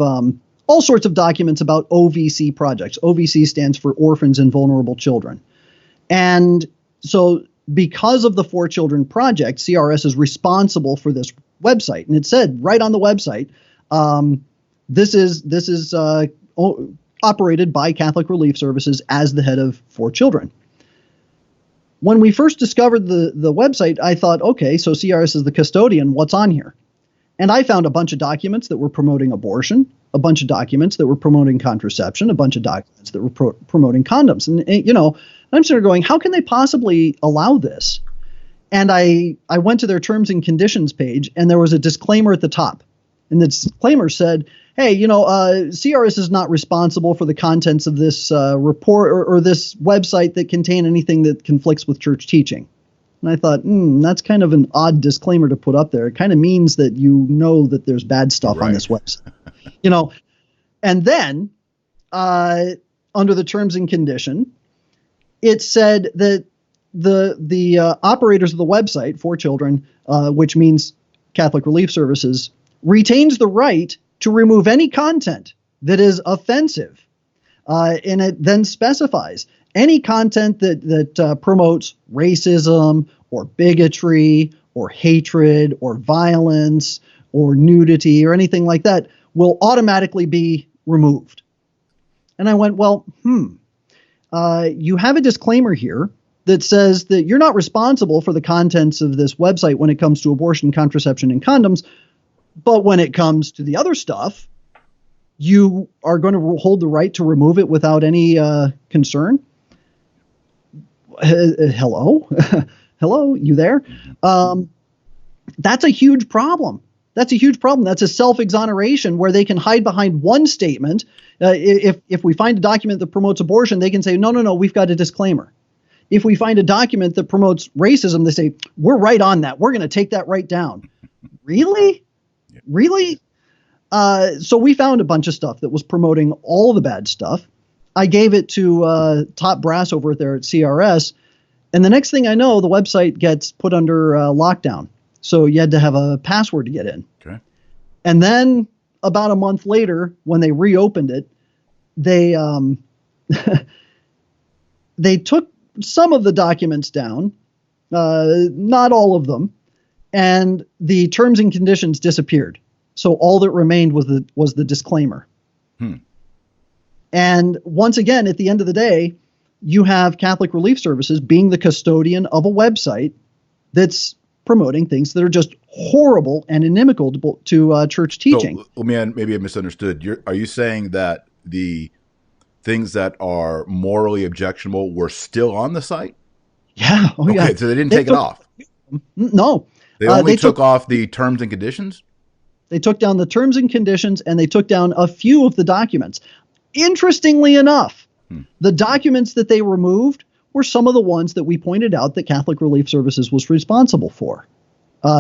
all sorts of documents about OVC projects. OVC stands for Orphans and Vulnerable Children. And so because of the 4 Children Project, CRS is responsible for this website. And it said right on the website, this is operated by Catholic Relief Services as the head of 4 Children. When we first discovered the website, I thought, okay, so CRS is the custodian. What's on here? And I found a bunch of documents that were promoting abortion, a bunch of documents that were promoting contraception, a bunch of documents that were promoting condoms. And I'm sort of going, how can they possibly allow this? And I went to their terms and conditions page, and there was a disclaimer at the top. And the disclaimer said, hey, CRS is not responsible for the contents of this report or this website that contain anything that conflicts with church teaching. And I thought, that's kind of an odd disclaimer to put up there. It kind of means that that there's bad stuff on this website. And then under the terms and condition, it said that the operators of the website, 4 Children, which means Catholic Relief Services, retains the right to remove any content that is offensive And it then specifies any content that promotes racism or bigotry or hatred or violence or nudity or anything like that will automatically be removed. And I went, well, you have a disclaimer here that says that you're not responsible for the contents of this website when it comes to abortion, contraception, and condoms. But when it comes to the other stuff, you are going to hold the right to remove it without any concern. Hello? Hello? You there? That's a huge problem. That's a huge problem. That's a self-exoneration where they can hide behind one statement. If we find a document that promotes abortion, they can say, no, we've got a disclaimer. If we find a document that promotes racism, they say, we're right on that. We're going to take that right down. Really? Yeah. Really? So we found a bunch of stuff that was promoting all the bad stuff. I gave it to top brass over there at CRS. And the next thing I know, the website gets put under lockdown. So you had to have a password to get in. Okay. And then about a month later, when they reopened it, they they took some of the documents down, not all of them, and the terms and conditions disappeared. So all that remained was the disclaimer. And once again, at the end of the day, you have Catholic Relief Services being the custodian of a website that's promoting things that are just horrible and inimical to church teaching. So, maybe I misunderstood. Are you saying that the things that are morally objectionable were still on the site? Yeah. Oh, yeah. Okay, so they didn't take it off? No. They only took off the terms and conditions? They took down the terms and conditions, and they took down a few of the documents. Interestingly enough, the documents that they removed were some of the ones that we pointed out that Catholic Relief Services was responsible for,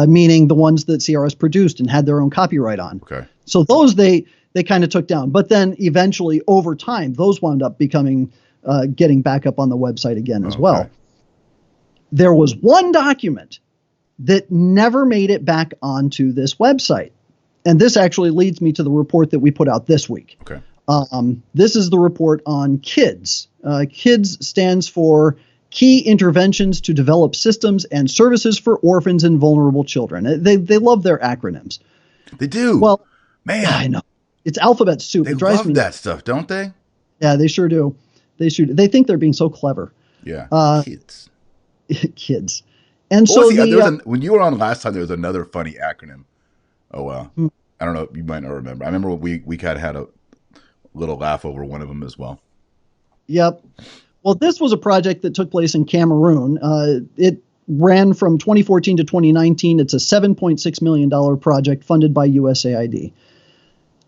meaning the ones that CRS produced and had their own copyright on. Okay. So those they kind of took down. But then eventually, over time, those wound up becoming getting back up on the website again as well. There was one document that never made it back onto this website. And this actually leads me to the report that we put out this week. Okay. This is the report on KIDS. KIDS stands for Key Interventions to Develop Systems and Services for Orphans and Vulnerable Children. They love their acronyms. They do. Well, man, I know. It's alphabet soup. They love that stuff, don't they? Yeah, they sure do. They think they're being so clever. Yeah. Kids. Kids. And so when you were on last time, there was another funny acronym. Oh, wow. I don't know. You might not remember. I remember we kind of had a little laugh over one of them as well. Yep. Well, this was a project that took place in Cameroon. It ran from 2014 to 2019. It's a $7.6 million project funded by USAID.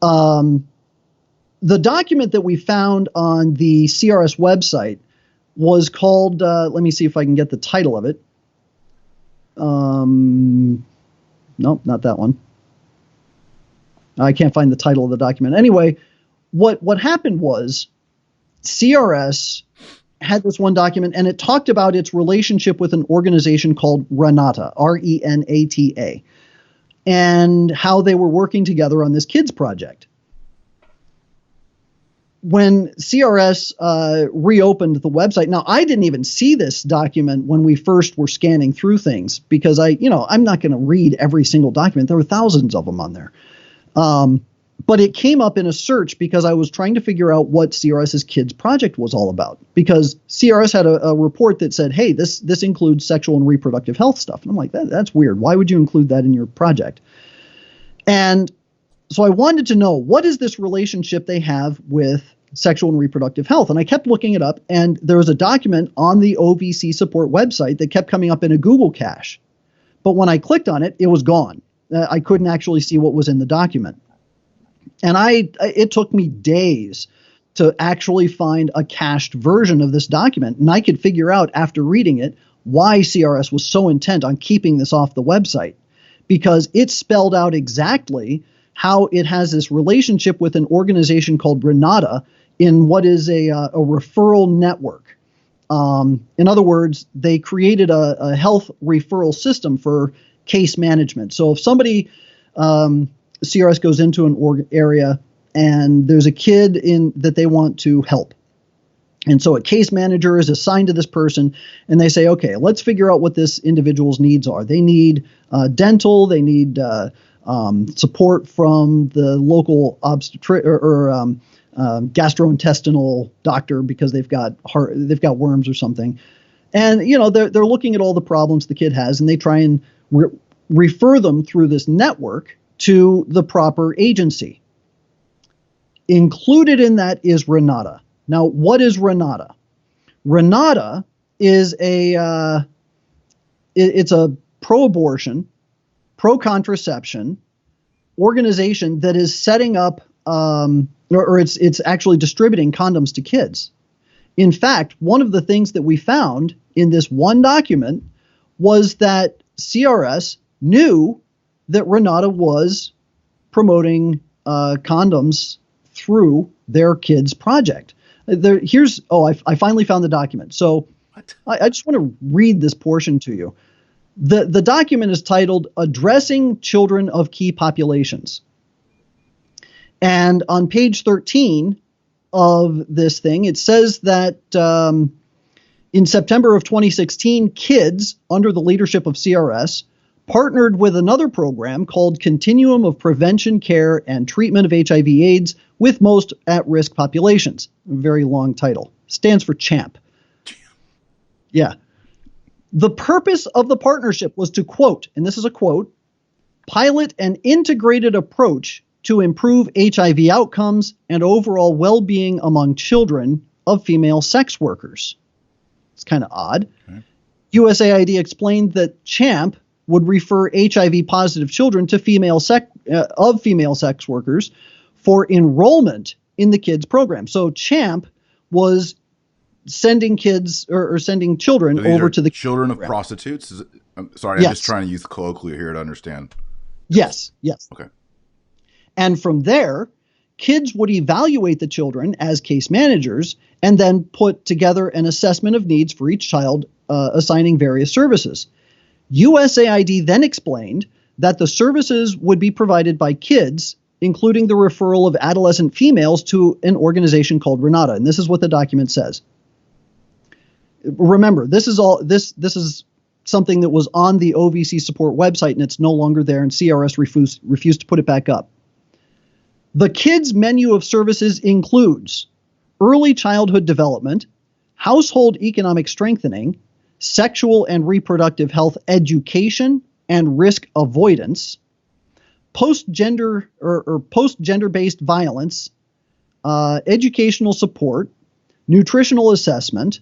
The document that we found on the CRS website was called, let me see if I can get the title of it. Nope, not that one. I can't find the title of the document. Anyway, what happened was CRS had this one document, and it talked about its relationship with an organization called Renata, Renata, and how they were working together on this kids project. When CRS reopened the website, now I didn't even see this document when we first were scanning through things because I'm not going to read every single document. There were thousands of them on there. But it came up in a search because I was trying to figure out what CRS's kids project was all about. Because CRS had a report that said, hey, this includes sexual and reproductive health stuff. And I'm like, that's weird. Why would you include that in your project? And so I wanted to know, what is this relationship they have with sexual and reproductive health? And I kept looking it up, and there was a document on the OVC support website that kept coming up in a Google cache. But when I clicked on it, it was gone. I couldn't actually see what was in the document. And it took me days to actually find a cached version of this document. And I could figure out after reading it why CRS was so intent on keeping this off the website, because it spelled out exactly how it has this relationship with an organization called Renata in what is a referral network. In other words, they created a health referral system for case management. So if somebody, CRS goes into an area and there's a kid in that they want to help. And so a case manager is assigned to this person, and they say, okay, let's figure out what this individual's needs are. They need dental, they need support from the local obstetric or gastrointestinal doctor because they've got worms or something. And they're looking at all the problems the kid has, and they try and refer them through this network to the proper agency. Included in that is Renata. Now, what is Renata? Renata is it's a pro-abortion, pro-contraception organization that is setting up, or it's actually distributing condoms to kids. In fact, one of the things that we found in this one document was that CRS knew that Renata was promoting condoms through their kids' project. I finally found the document. So I just want to read this portion to you. The document is titled Addressing Children of Key Populations. And on page 13 of this thing, it says that in September of 2016, kids under the leadership of CRS partnered with another program called Continuum of Prevention, Care, and Treatment of HIV/AIDS with Most At-Risk Populations. Very long title. Stands for CHAMP. Yeah. The purpose of the partnership was to, quote, and this is a quote, pilot an integrated approach to improve HIV outcomes and overall well-being among children of female sex workers. It's kind of odd. Okay. USAID explained that CHAMP would refer HIV-positive children to female sex workers for enrollment in the kids program. So CHAMP was sending kids or sending children over to the children program. Of prostitutes. I'm sorry, yes. I'm just trying to use colloquially here to understand. Yes. Okay. And from there, kids would evaluate the children as case managers and then put together an assessment of needs for each child, assigning various services. USAID then explained that the services would be provided by kids, including the referral of adolescent females to an organization called Renata. And this is what the document says. Remember, this is something that was on the OVC support website, and it's no longer there, and CRS refused to put it back up. The kids' menu of services includes early childhood development, household economic strengthening, sexual and reproductive health education and risk avoidance, post-gender or post-gender-based violence, educational support, nutritional assessment,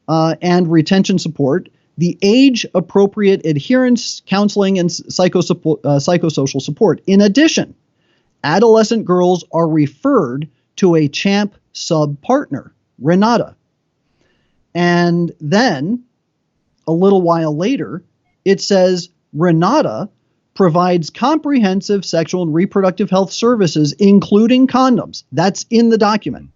and retention support, the age-appropriate adherence counseling and psychosocial support. In addition, adolescent girls are referred to a CHAMP sub-partner, Renata. And then, a little while later, it says Renata provides comprehensive sexual and reproductive health services, including condoms. That's in the document.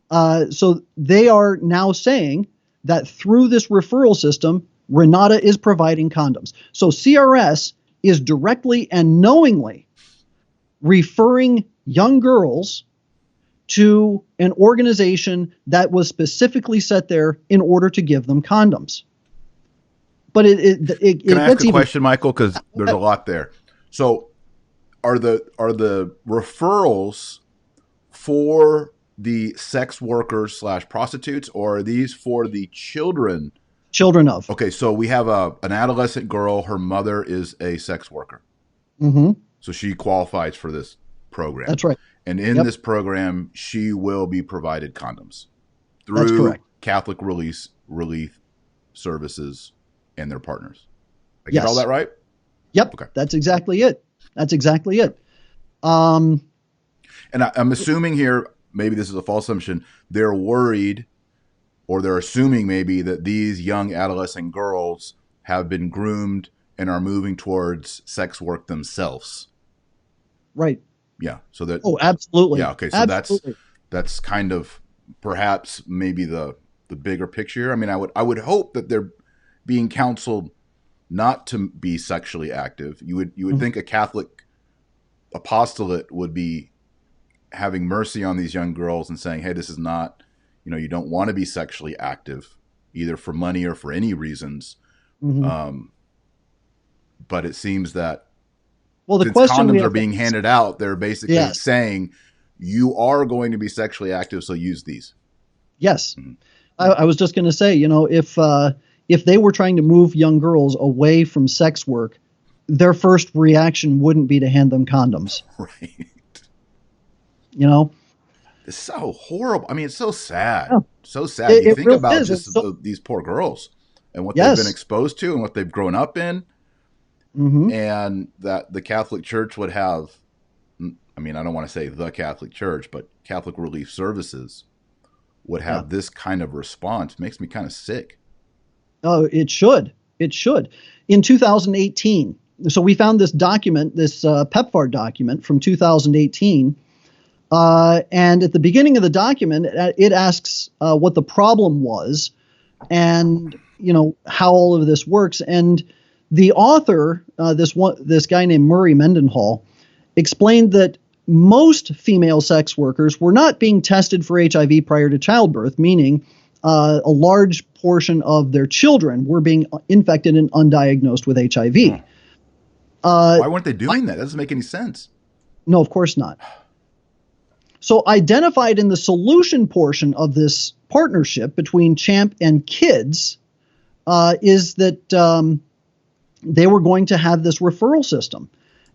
So they are now saying that through this referral system, Renata is providing condoms. So CRS is directly and knowingly referring young girls to an organization that was specifically set there in order to give them condoms. But can I ask a question, Michael? Because there's a lot there. So, are the referrals for the sex workers / prostitutes, or are these for the children? Children of. Okay, so we have an adolescent girl. Her mother is a sex worker. Mm-hmm. So she qualifies for this program. That's right. And in this program, she will be provided condoms through Catholic Relief Services and their partners. I get all that right? Yep. Okay. That's exactly it. And I'm assuming here, maybe this is a false assumption, they're worried, or they're assuming maybe, that these young adolescent girls have been groomed and are moving towards sex work themselves. Right. Yeah. So that. Oh, absolutely. Yeah. Okay. So absolutely. that's kind of perhaps maybe the bigger picture. I mean, I would hope that they're being counseled not to be sexually active. You would think a Catholic apostolate would be having mercy on these young girls and saying, hey, this is not, you don't want to be sexually active either for money or for any reasons. Mm-hmm. But it seems that The since question condoms are being handed out, they're basically saying you are going to be sexually active, so use these. Yes. Mm-hmm. I was just going to say, if they were trying to move young girls away from sex work, their first reaction wouldn't be to hand them condoms. Right. It's so horrible. I mean, it's so sad. Yeah. So sad. You think really about just these poor girls and what they've been exposed to and what they've grown up in. Mm-hmm. And that the Catholic Church would have, I mean, I don't want to say the Catholic Church, but Catholic Relief Services would have this kind of response. Makes me kind of sick. Oh, it should. It should. In 2018, so we found this document, this PEPFAR document from 2018. And at the beginning of the document, it asks what the problem was and, how all of this works. And the author, this guy named Murray Mendenhall, explained that most female sex workers were not being tested for HIV prior to childbirth, meaning a large portion of their children were being infected and undiagnosed with HIV. Why weren't they doing that? That doesn't make any sense. No, of course not. So identified in the solution portion of this partnership between CHAMP and kids is that they were going to have this referral system.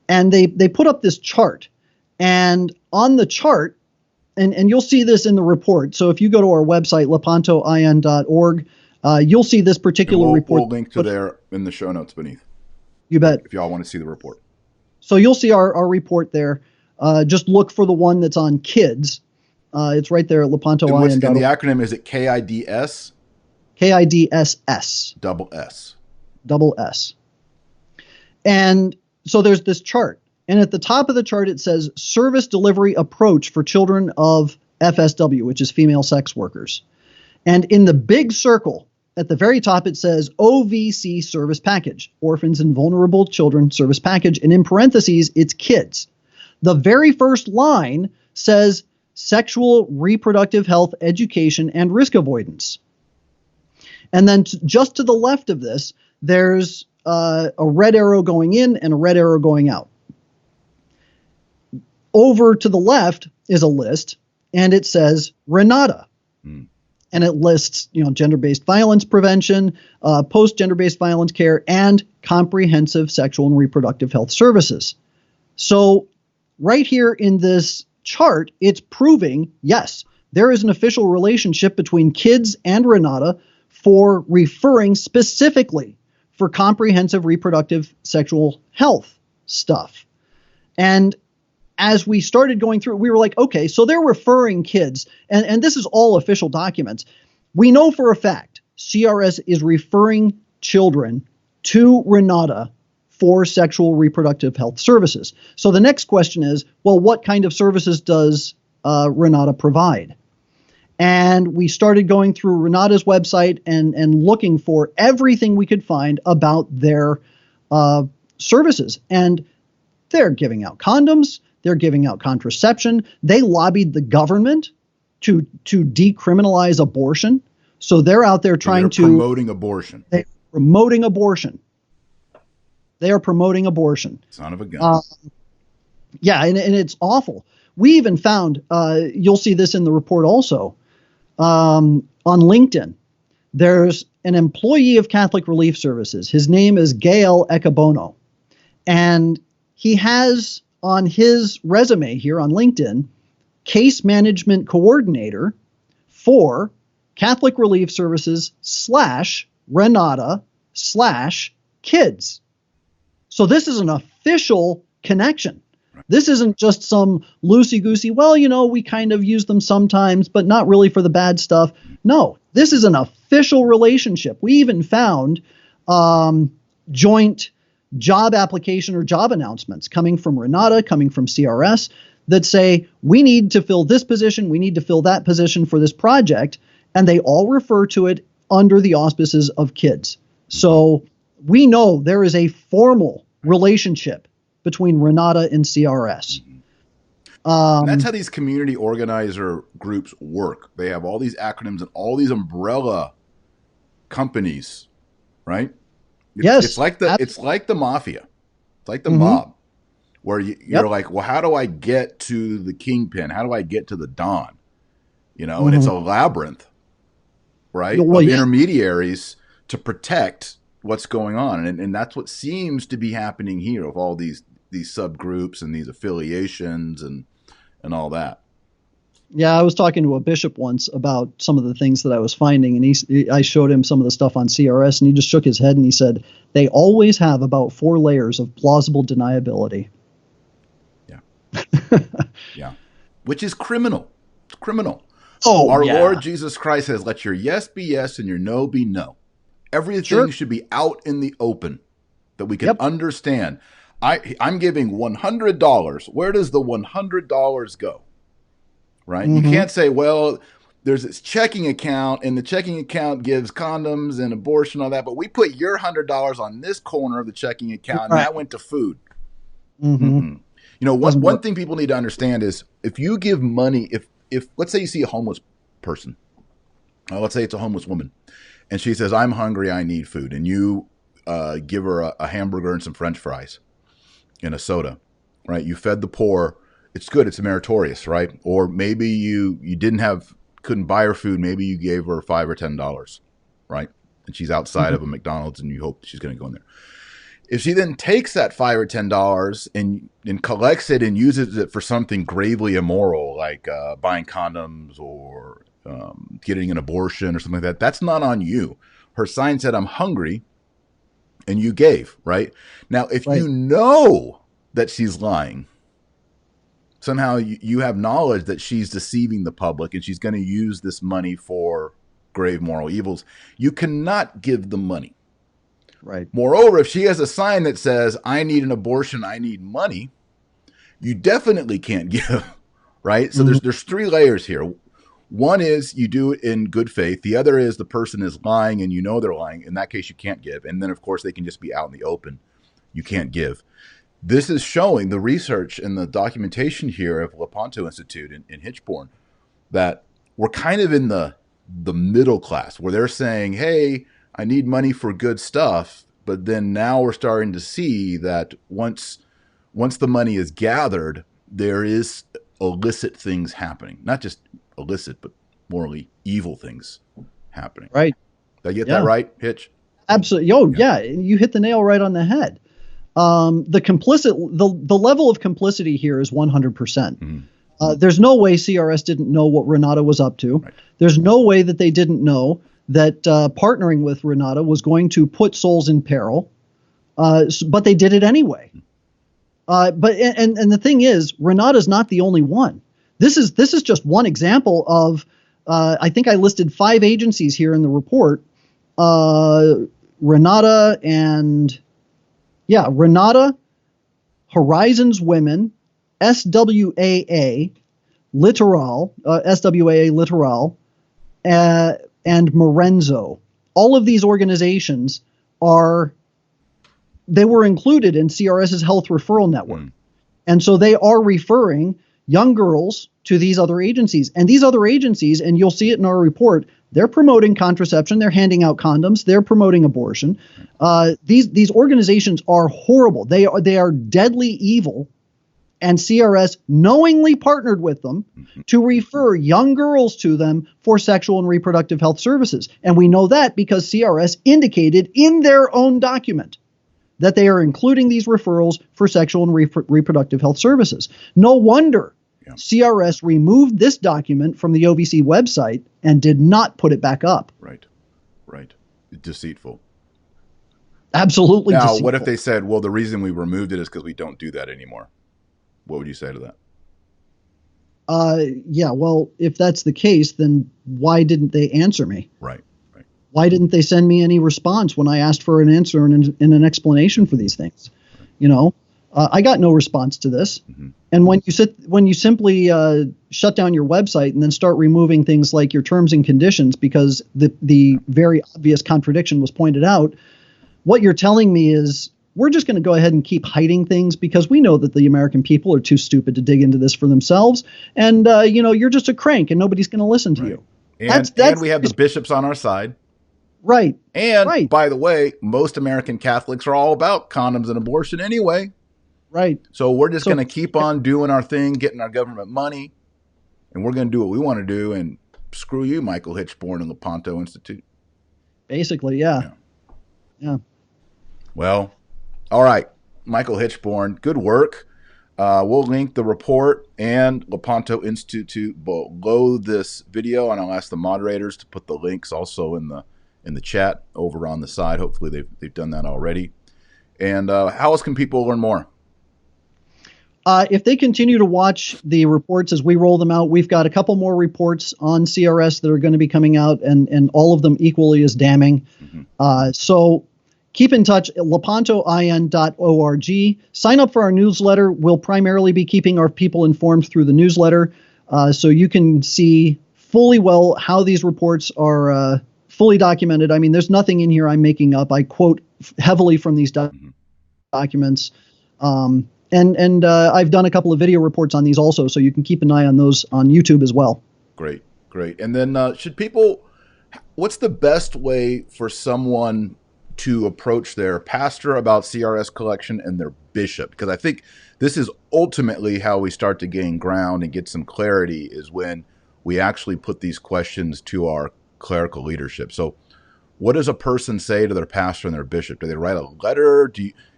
And they put up this chart. And on the chart, and you'll see this in the report. So if you go to our website, lepantoin.org, you'll see this particular report. We'll link to there in the show notes beneath. You bet. If y'all want to see the report. So you'll see our report there. Just look for the one that's on kids. It's right there at lepantoin.org. And the acronym, is it KIDS? KIDSS. Double S. Double S. And so there's this chart. And at the top of the chart, it says service delivery approach for children of FSW, which is female sex workers. And in the big circle at the very top, it says OVC service package, orphans and vulnerable children service package. And in parentheses, it's kids. The very first line says sexual reproductive health education and risk avoidance. And then just to the left of this, there's a red arrow going in and a red arrow going out. Over to the left is a list, and it says Renata. And it lists, gender-based violence prevention, post-gender-based violence care, and comprehensive sexual and reproductive health services. So right here in this chart, it's proving, yes, there is an official relationship between kids and Renata for referring specifically for comprehensive reproductive sexual health stuff. And as we started going through, we were like, okay, so they're referring kids, and this is all official documents. We know for a fact CRS is referring children to Renata for sexual reproductive health services. So the next question is, well, what kind of services does Renata provide? And we started going through Renata's website and looking for everything we could find about their services. And they're giving out condoms. They're giving out contraception. They lobbied the government to decriminalize abortion. So they're out there trying to promoting abortion. They're promoting abortion. They are promoting abortion. Son of a gun. Yeah, and it's awful. We even found, you'll see this in the report also, on LinkedIn, there's an employee of Catholic Relief Services. His name is Gael Ekabono. And he has on his resume here on LinkedIn, case management coordinator for Catholic Relief Services / Renata / kids. So this is an official connection. This isn't just some loosey-goosey, well, we kind of use them sometimes, but not really for the bad stuff. No, this is an official relationship. We even found joint job application or job announcements coming from Renata, coming from CRS, that say, we need to fill this position, we need to fill that position for this project, and they all refer to it under the auspices of kids. So we know there is a formal relationship between Renata and CRS. And that's how these community organizer groups work. They have all these acronyms and all these umbrella companies, right? It's like the mafia. It's like the mob, where you're like, well, how do I get to the kingpin? How do I get to the Don? And it's a labyrinth, right, of intermediaries to protect what's going on. And that's what seems to be happening here with all these subgroups and these affiliations and all that. Yeah, I was talking to a bishop once about some of the things that I was finding, and I showed him some of the stuff on CRS, and he just shook his head and he said, they always have about 4 layers of plausible deniability. Yeah. Yeah. Which is criminal. It's criminal. Oh, Our Lord Jesus Christ says, let your yes be yes and your no be no. Everything should be out in the open that we can understand. I'm giving $100. Where does the $100 go? Right? You can't say, well, there's this checking account and the checking account gives condoms and abortion, all that, but we put your $100 on this corner of the checking account and that went to food. One thing people need to understand is if you give money, if let's say you see a homeless person, let's say it's a homeless woman, and she says, I'm hungry, I need food, and you give her a hamburger and some French fries and a soda, right? You fed the poor. It's good. It's meritorious, right? Or maybe you couldn't buy her food. Maybe you gave her $5 or $10, right? And she's outside of a McDonald's and you hope she's going to go in there. If she then takes that $5 or $10 and collects it and uses it for something gravely immoral, like buying condoms or getting an abortion or something like that, that's not on you. Her sign said, I'm hungry, and you gave, right? Now, if you know that she's lying, somehow you have knowledge that she's deceiving the public and she's going to use this money for grave moral evils, you cannot give the money. Right. Moreover, if she has a sign that says, I need an abortion, I need money, you definitely can't give, right? So there's 3 layers here. One is you do it in good faith. The other is the person is lying and you know they're lying. In that case, you can't give. And then, of course, they can just be out in the open. You can't give. This is showing the research and the documentation here of Lepanto Institute in Hitchborn that we're kind of in the middle class where they're saying, hey, I need money for good stuff. But then now we're starting to see that once the money is gathered, there is illicit things happening. Not just illicit, but morally evil things happening. Right. Did I get that right, Hitch? Absolutely. You hit the nail right on the head. The level of complicity here is 100%. There's no way CRS didn't know what Renata was up to. Right. There's no way that they didn't know that partnering with Renata was going to put souls in peril, but they did it anyway. But the thing is, Renata's not the only one. This is just one example of. I think I listed 5 agencies here in the report. Renata, Horizons Women, SWAA, Littoral, and Morenzo. All of these organizations were included in CRS's health referral network. And so they are referring young girls to these other agencies. And these other agencies, and you'll see it in our report, they're promoting contraception, they're handing out condoms, they're promoting abortion. These organizations are horrible. They are deadly evil. And CRS knowingly partnered with them to refer young girls to them for sexual and reproductive health services. And we know that because CRS indicated in their own document that they are including these referrals for sexual and reproductive health services. No wonder CRS removed this document from the OVC website and did not put it back up. Right. Deceitful. Absolutely now, deceitful. What if they said, well, the reason we removed it is because we don't do that anymore? What would you say to that? Well, if that's the case, then why didn't they answer me? Right. Why didn't they send me any response when I asked for an answer and an explanation for these things? Right. I got no response to this. And when you simply shut down your website and then start removing things like your terms and conditions because the very obvious contradiction was pointed out, what you're telling me is we're just going to go ahead and keep hiding things because we know that the American people are too stupid to dig into this for themselves. And, you're just a crank and nobody's going to listen to you. And we have the bishops on our side. Right. And by the way, most American Catholics are all about condoms and abortion anyway. Right. So we're just going to keep on doing our thing, getting our government money, and we're going to do what we want to do. And screw you, Michael Hitchborn and Lepanto Institute. Basically, yeah. Well, all right, Michael Hitchborn, good work. We'll link the report and Lepanto Institute below this video, and I'll ask the moderators to put the links also in the chat over on the side. Hopefully they've done that already. And how else can people learn more? If they continue to watch the reports as we roll them out, we've got a couple more reports on CRS that are going to be coming out, and all of them equally as damning. So keep in touch at lepantoin.org. Sign up for our newsletter. We'll primarily be keeping our people informed through the newsletter, so you can see fully well how these reports are fully documented. I mean, there's nothing in here I'm making up. I quote heavily from these documents. And I've done a couple of video reports on these also, so you can keep an eye on those on YouTube as well. Great. And then what's the best way for someone to approach their pastor about CRS collection and their bishop? Because I think this is ultimately how we start to gain ground and get some clarity, is when we actually put these questions to our clerical leadership. So what does a person say to their pastor and their bishop? Do they write a letter?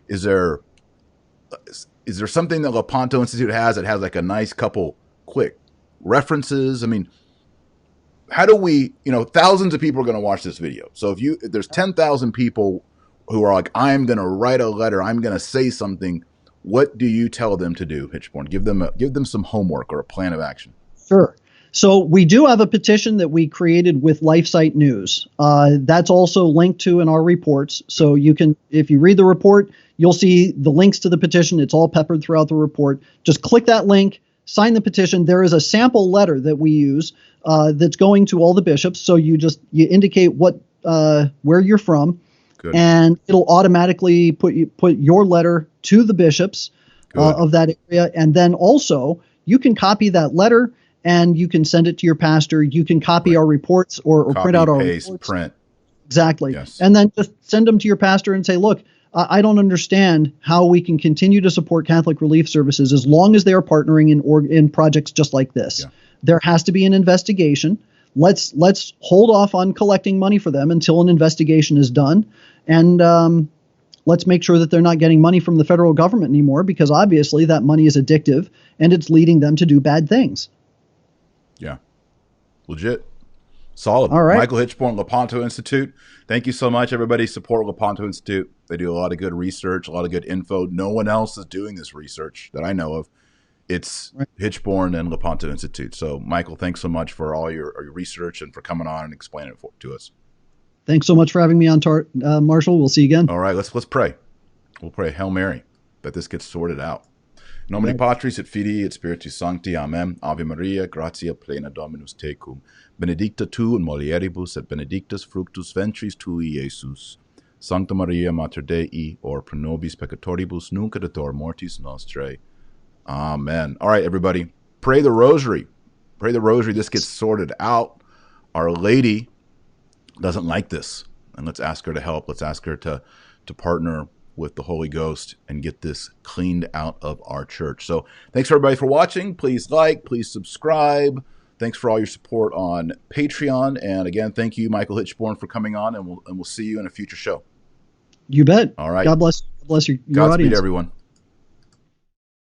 Is there something that Lepanto Institute has that has like a nice couple quick references? I mean, how do we, thousands of people are going to watch this video. So if there's 10,000 people who are like, I'm going to write a letter, I'm going to say something, what do you tell them to do, Hitchborn? Give them some homework or a plan of action. Sure. So we do have a petition that we created with LifeSite News. That's also linked to in our reports. So you can, if you read the report, you'll see the links to the petition. It's all peppered throughout the report. Just click that link, sign the petition. There is a sample letter that we use that's going to all the bishops. So you indicate where you're from. Good. And it'll automatically put your letter to the bishops of that area. And then also you can copy that letter and you can send it to your pastor. You can copy our reports or print out our reports. Print. Exactly. Yes. And then just send them to your pastor and say, look, I don't understand how we can continue to support Catholic Relief Services as long as they are partnering in projects just like this. Yeah. There has to be an investigation. Let's hold off on collecting money for them until an investigation is done. And let's make sure that they're not getting money from the federal government anymore, because obviously that money is addictive and it's leading them to do bad things. Yeah. Legit. Solid. All right. Michael Hitchborn, Lepanto Institute. Thank you so much, everybody. Support Lepanto Institute. They do a lot of good research, a lot of good info. No one else is doing this research that I know of. It's Hitchborn and Lepanto Institute. So, Michael, thanks so much for all your research and for coming on and explaining it to us. Thanks so much for having me on, Marshall. We'll see you again. All right, let's pray. We'll pray Hail Mary that this gets sorted out. Nomine Patris et Filii et Spiritus Sancti. Amen. Ave Maria, gratia plena Dominus tecum. Benedicta tu in mulieribus et benedictus fructus ventris tui, Iesus. Sancta Maria, Mater Dei, or pro nobis peccatoribus, nunc et at hora mortis nostrae. Amen. All right, everybody. Pray the rosary. Pray the rosary. This gets sorted out. Our Lady doesn't like this. And let's ask her to help. Let's ask her to partner with the Holy Ghost and get this cleaned out of our church. So thanks everybody for watching. Please like, please subscribe. Thanks for all your support on Patreon. And again, thank you, Michael Hitchborn, for coming on, and we'll see you in a future show. You bet. All right. God bless your Godspeed, audience. everyone.